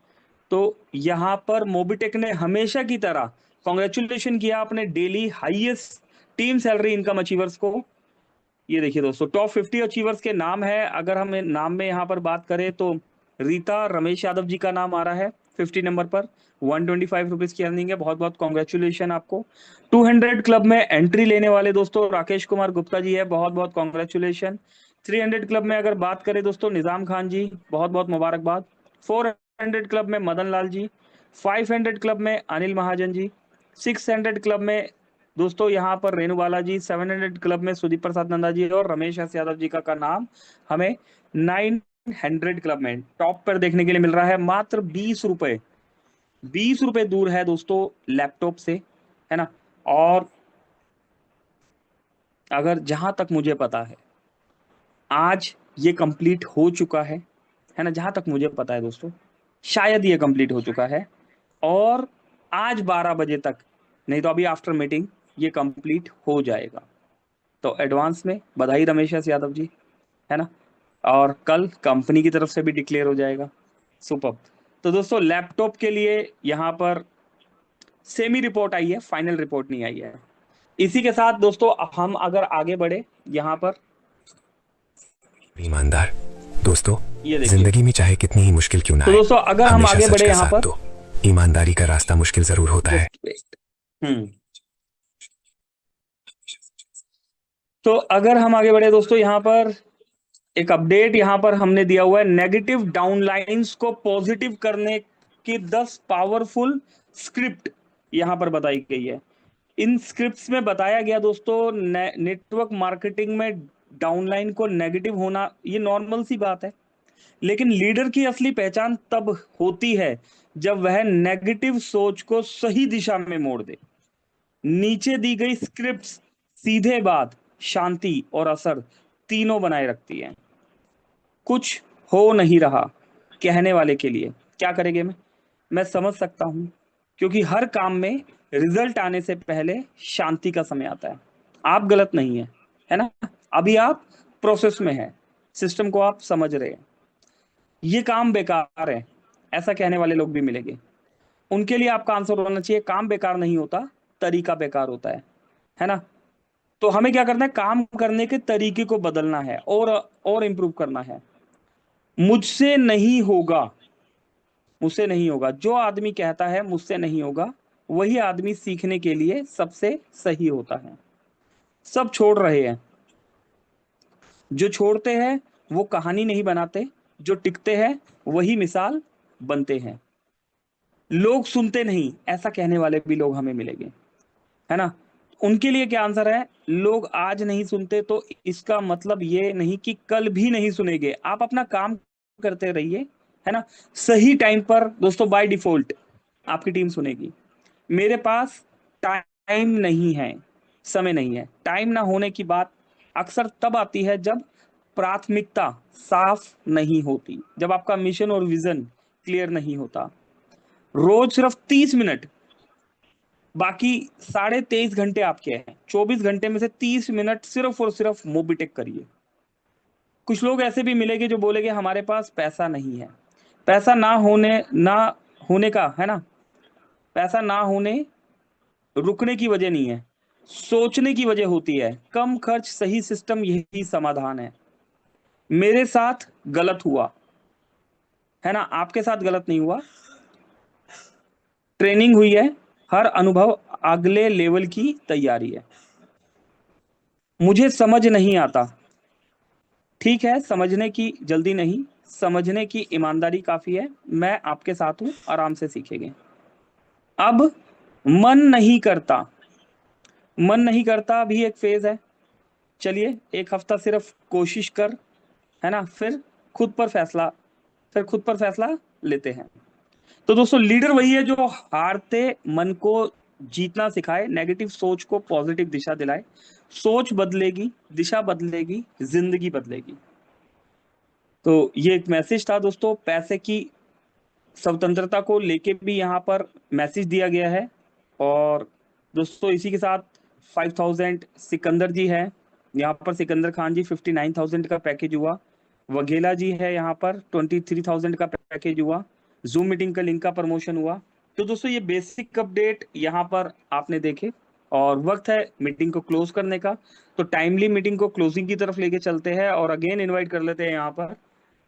तो यहाँ पर मोबिटेक ने हमेशा की तरह कॉन्ग्रेचुलेशन किया अपने daily highest team salary income achievers को। ये देखिए दोस्तों टॉप 50 अचीवर्स के नाम है। अगर हम नाम में यहाँ पर बात करें तो रीता रमेश यादव जी का नाम आ रहा है 50 नंबर पर, 125 रुपीज की अर्निंग है। बहुत बहुत कॉन्ग्रेचुलेशन आपको। 200 क्लब में एंट्री लेने वाले दोस्तों राकेश कुमार गुप्ता जी है, बहुत बहुत कॉन्ग्रेचुलेशन। 300 क्लब में अगर बात करें दोस्तों निजाम खान जी, बहुत बहुत मुबारकबाद। 400 क्लब में मदन लाल जी, 500 क्लब में अनिल महाजन जी, 600 क्लब में दोस्तों यहाँ पर रेणु बाला जी, 700 क्लब में सुदीप प्रसाद नंदा जी और रमेश एस यादव जी का नाम हमें 900 क्लब में टॉप पर देखने के लिए मिल रहा है। मात्र 20 रुपए दूर है दोस्तों लैपटॉप से, है ना। और अगर जहां तक मुझे पता है आज ये कंप्लीट हो चुका है ना, जहां तक मुझे पता है दोस्तों शायद ये कंप्लीट हो चुका है और आज 12 बजे तक, नहीं तो अभी आफ्टर मीटिंग ये कंप्लीट हो जाएगा। तो एडवांस में बधाई रमेश एस यादव जी, है ना। और कल कंपनी की तरफ से भी डिक्लेयर हो जाएगा। सुपर। तो दोस्तों लैपटॉप के लिए यहाँ पर सेमी रिपोर्ट आई है, फाइनल रिपोर्ट नहीं आई है। इसी के साथ दोस्तों हम अगर आगे बढ़े यहाँ पर, ईमानदार दोस्तों, ये देखिए जिंदगी में चाहे कितनी ही मुश्किल क्यों ना तो आए, दोस्तों अगर हम हमेशा आगे सच बढ़े का यहाँ साथ पर, दो। ईमानदारी का रास्ता मुश्किल जरूर होता है। तो अगर हम आगे बढ़े दोस्तों यहाँ पर एक अपडेट यहाँ पर हमने दिया हुआ है, नेगेटिव डाउनलाइंस को पॉजिटिव करने की 10 पावरफुल स्क्रिप्ट यहाँ पर बताई गई है। इन स्क्रिप्ट्स में बताया गया दोस्तों नेटवर्क मार्केटिंग में डाउनलाइन को नेगेटिव होना ये नॉर्मल सी बात है, लेकिन लीडर की असली पहचान तब होती है जब वह नेगेटिव सोच को सही दिशा में मोड़ दे। नीचे दी गई स्क्रिप्ट्स सीधे बात, शांति और असर तीनों बनाए रखती है। कुछ हो नहीं रहा कहने वाले के लिए क्या करेंगे मैं समझ सकता हूं, क्योंकि हर काम में रिजल्ट आने से पहले शांति का समय आता है। आप गलत नहीं है ना, अभी आप प्रोसेस में है, सिस्टम को आप समझ रहे हैं। ये काम बेकार है ऐसा कहने वाले लोग भी मिलेंगे, उनके लिए आपका आंसर होना चाहिए काम बेकार नहीं होता, तरीका बेकार होता है ना। तो हमें क्या करना है, काम करने के तरीके को बदलना है और इंप्रूव करना है। मुझसे नहीं होगा, मुझसे नहीं होगा, जो आदमी कहता है मुझसे नहीं होगा वही आदमी सीखने के लिए सबसे सही होता है। सब छोड़ रहे हैं, जो छोड़ते हैं वो कहानी नहीं बनाते, जो टिकते हैं वही मिसाल बनते हैं। लोग सुनते नहीं ऐसा कहने वाले भी लोग हमें मिलेंगे, है ना। उनके लिए क्या आंसर है, लोग आज नहीं सुनते तो इसका मतलब ये नहीं कि कल भी नहीं सुनेंगे। आप अपना काम करते रहिए, है ना। सही टाइम पर दोस्तों बाय डिफॉल्ट आपकी टीम सुनेगी। मेरे पास टाइम नहीं है, समय नहीं है। टाइम ना होने की बात अक्सर तब आती है जब प्राथमिकता साफ नहीं होती, जब आपका मिशन और विजन क्लियर नहीं होता। रोज सिर्फ 30 मिनट, बाकी 23.5 घंटे आपके हैं, 24 घंटे में से 30 मिनट सिर्फ और सिर्फ मोबिटेक करिए। कुछ लोग ऐसे भी मिलेंगे जो बोलेंगे हमारे पास पैसा नहीं है। पैसा ना होने का, है ना, पैसा ना होने रुकने की वजह नहीं है, सोचने की वजह होती है। कम खर्च सही सिस्टम यही समाधान है। मेरे साथ गलत हुआ, है ना, आपके साथ गलत नहीं हुआ। ट्रेनिंग हुई है, हर अनुभव अगले लेवल की तैयारी है। मुझे समझ नहीं आता, ठीक है, समझने की जल्दी नहीं, समझने की ईमानदारी काफी है। मैं आपके साथ हूं, आराम से सीखेंगे। अब मन नहीं करता, मन नहीं करता भी एक फेज है। चलिए एक हफ्ता सिर्फ कोशिश कर, है ना, फिर खुद पर फैसला लेते हैं। तो दोस्तों लीडर वही है जो हारते मन को जीतना सिखाए, नेगेटिव सोच को पॉजिटिव दिशा दिलाए। सोच बदलेगी, दिशा बदलेगी, जिंदगी बदलेगी। तो ये एक मैसेज था दोस्तों, पैसे की स्वतंत्रता को लेके भी यहाँ पर मैसेज दिया गया है। और दोस्तों इसी के साथ 5000 सिकंदर जी है यहाँ पर, सिकंदर खान जी 59,000 का पैकेज हुआ। वघेला जी है यहाँ पर 23,000 का पैकेज हुआ। जूम मीटिंग का लिंक का प्रमोशन हुआ। तो दोस्तों ये बेसिक अपडेट यहाँ पर आपने देखे, और वक्त है मीटिंग को क्लोज करने का। तो टाइमली मीटिंग को क्लोजिंग की तरफ लेके चलते हैं, और अगेन इनवाइट कर लेते हैं यहाँ पर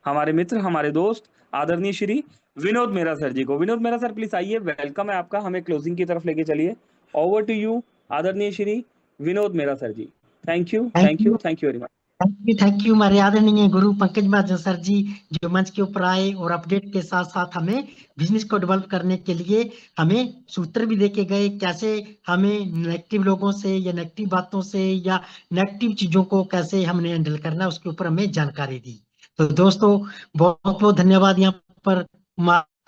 हमारे मित्र, हमारे दोस्त, आदरणीय श्री विनोद मेहरा सर जी को। विनोद मेहरा सर प्लीज आइए, वेलकम है आपका, हमें क्लोजिंग की तरफ लेके चलिए। ओवर टू यू आदरणीय Shri Vinod Mehra sir ji. Thank you, thank you, thank you very much. Thank you हमारे आदरणीय गुरु पंकज महाजन सर जी, जो मंच के ऊपर आए और अपडेट के साथ साथ हमें बिजनेस को डेवलप करने के लिए हमें सूत्र भी देके गए, कैसे हमें नेगेटिव लोगों से या नेगेटिव बातों से या नेगेटिव चीजों को कैसे हमने हैंडल करना है, उसके ऊपर हमें जानकारी दी। तो दोस्तों बहुत बहुत धन्यवाद। यहाँ पर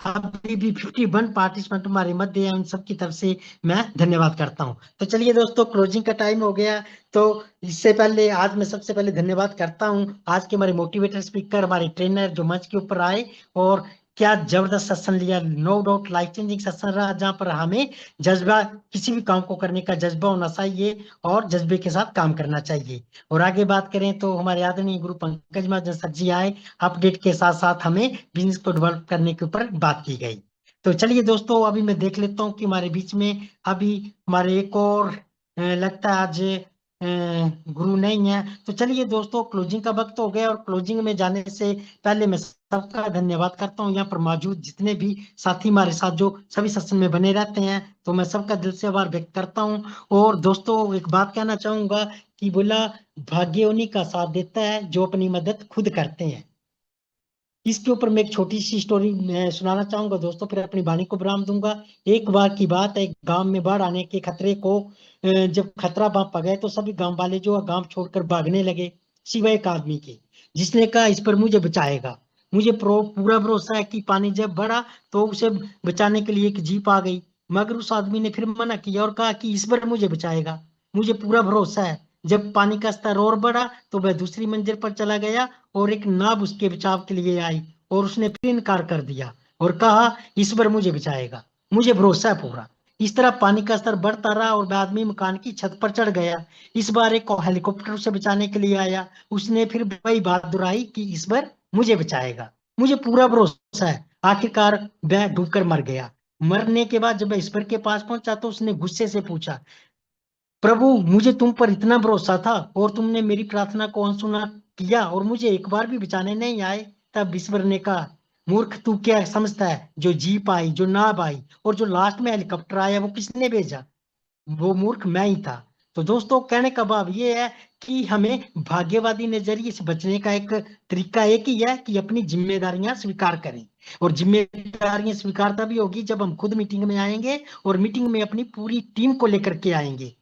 अभी भी 51 पार्टिसिपेंट हमारे मध्य है, उन सबकी तरफ से मैं धन्यवाद करता हूं। तो चलिए दोस्तों क्लोजिंग का टाइम हो गया। तो इससे पहले आज मैं सबसे पहले धन्यवाद करता हूं आज के हमारे मोटिवेटर स्पीकर, हमारे ट्रेनर जो मंच के ऊपर आए, और क्या जबरदस्त सेशन लिया, no doubt life changing session रहा, जहां पर हमें जज्बा, किसी भी काम को करने का जज्बा होना चाहिए और जज्बे के साथ काम करना चाहिए। और आगे बात करें तो हमारे आदरणीय गुरु पंकज महाजन सर जी आए, अपडेट के साथ साथ हमें बिजनेस को डेवलप करने के ऊपर बात की गई। तो चलिए दोस्तों अभी मैं देख लेता हूँ कि हमारे बीच में अभी हमारे एक और लगता है आज गुरु नहीं है। तो चलिए दोस्तों क्लोजिंग का वक्त हो गया, और क्लोजिंग में जाने से पहले मैं सबका धन्यवाद करता हूँ। यहाँ पर मौजूद जितने भी साथी हमारे साथ जो सभी सत्संग में बने रहते हैं, तो मैं सबका दिल से आभार व्यक्त करता हूँ। और दोस्तों एक बात कहना चाहूंगा कि बोला भाग्य उन्हीं का साथ देता है जो अपनी मदद खुद करते हैं। इसके ऊपर मैं एक छोटी सी स्टोरी सुनाना चाहूंगा दोस्तों, फिर अपनी वाणी को विराम दूंगा। एक बार की बात है, एक गांव में बाढ़ आने के खतरे को जब खतरा पा गए तो सभी गांव वाले जो है गांव छोड़कर भागने लगे, सिवाय एक आदमी के, जिसने कहा इस पर मुझे बचाएगा। मुझे पूरा भरोसा है कि पानी जब बढ़ा तो उसे बचाने के लिए एक जीप आ गई, मगर उस आदमी ने फिर मना किया और कहा कि इस पर मुझे बचाएगा, मुझे पूरा भरोसा है। जब पानी का स्तर और बढ़ा तो वह दूसरी मंजिल पर चला गया, और एक नाव उसके बचाव के लिए आई, और उसने फिर इनकार कर दिया और कहा इस पर मुझे बचाएगा, मुझे भरोसा है पूरा। इस तरह पानी का स्तर बढ़ता रहा और वह आदमी मकान की छत पर चढ़ गया। इस बार एक हेलीकॉप्टर उसे बचाने के लिए आया, उसने फिर वही बात दोहराई कि इस बार मुझे बचाएगा, मुझे पूरा भरोसा है। आखिरकार वह डूबकर मर गया। मरने के बाद जब वह ईश्वर के पास पहुंचा तो उसने गुस्से से पूछा, प्रभु मुझे तुम पर इतना भरोसा था और तुमने मेरी प्रार्थना को अनसुना किया और मुझे एक बार भी बचाने नहीं आए। तब ईश्वर ने कहा, मूर्ख तू क्या समझता है, जो जीप आई, जो नाव आई और जो लास्ट में हेलीकॉप्टर आया वो किसने भेजा? वो मूर्ख मैं ही था। तो दोस्तों कहने का भाव ये है कि हमें भाग्यवादी नजरिए से बचने का एक तरीका एक ही है कि अपनी जिम्मेदारियां स्वीकार करें। और जिम्मेदारियां स्वीकार तभी होगी जब हम खुद मीटिंग में आएंगे और मीटिंग में अपनी पूरी टीम को लेकर के आएंगे।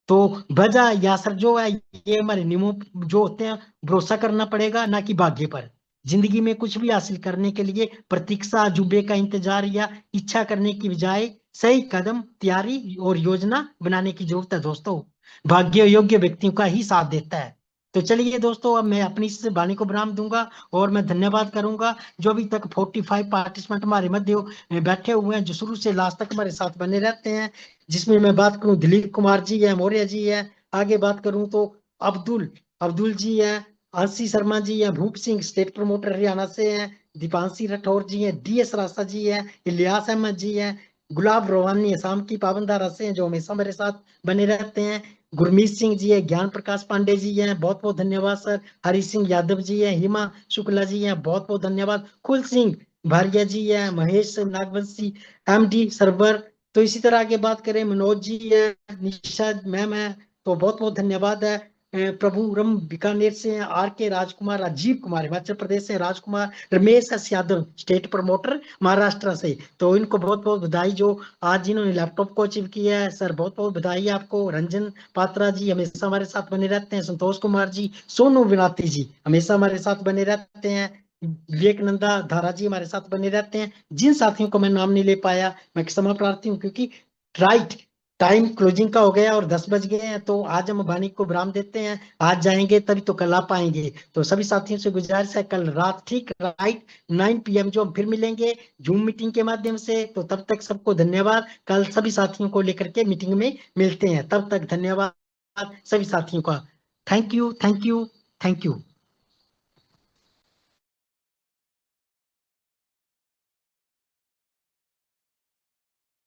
तो वजह या सर जो है, ये हमारे नियमों जो होते हैं भरोसा करना पड़ेगा, ना कि भाग्य पर। जिंदगी में कुछ भी हासिल करने के लिए प्रतीक्षा, जुबे का इंतजार या इच्छा करने की बजाय सही कदम, तैयारी और योजना बनाने की जरूरत है दोस्तों। भाग्य योग्य व्यक्तियों का ही साथ देता है। तो चलिए दोस्तों अब मैं अपनी इस वाणी को विराम दूंगा, और मैं धन्यवाद करूंगा जो अभी तक 45 पार्टिसिपेंट हमारे मध्य बैठे हुए हैं, जो शुरू से लास्ट तक हमारे साथ बने रहते हैं। जिसमें मैं बात करूं दिलीप कुमार जी है, मौर्य जी है, आगे बात करूं तो अब्दुल जी है, आंशी शर्मा जी है, भूप सिंह स्टेट प्रमोटर हरियाणा से हैं, दीपांशी राठौर जी हैं, डीएस रास्ता जी है, इलियास अहमद जी है, गुलाब रोहानी असम की पाबंदारा से हैं जो हमेशा मेरे साथ बने रहते हैं, गुरमीत सिंह जी है, ज्ञान प्रकाश पांडे जी हैं, बहुत बहुत धन्यवाद सर, हरि सिंह यादव जी है, हिमा शुक्ला जी हैं, बहुत बहुत धन्यवाद, कुल सिंह भारिया जी है, महेश नागवंशी, एमडी सर्वर तो इसी तरह आगे बात करें, मनोज जी है, निशा मैम है, तो बहुत बहुत धन्यवाद है। प्रभुरम बीकानेर से हैं, आर के राजकुमार, राजीव कुमार हिमाचल प्रदेश से, Rajkumar, Ramesh S Yadav state promoter Maharashtra से, तो इनको बहुत बहुत बधाई जो आज जिन्होंने लैपटॉप को अचीव किया है। सर बहुत बहुत बधाई आपको। रंजन पात्रा जी हमेशा हमारे साथ बने रहते हैं, संतोष कुमार जी, सोनू विनाती जी हमेशा हमारे साथ बने रहते हैं, विवेकनंदा धारा जी हमारे साथ बने रहते हैं। जिन साथियों को मैं नाम नहीं ले पाया मैं क्षमा प्रार्थी हूँ, क्योंकि राइट टाइम क्लोजिंग का हो गया और 10 बज गए हैं, तो आज हम वाणी को विराम देते हैं। आज जाएंगे तभी तो कल आ पाएंगे। तो सभी साथियों से गुजारिश है, कल रात ठीक राइट 9 PM जो हम फिर मिलेंगे जूम मीटिंग के माध्यम से। तो तब तक सबको धन्यवाद। कल सभी साथियों को लेकर के मीटिंग में मिलते हैं। तब तक धन्यवाद सभी साथियों का। Thank you, thank you, thank you.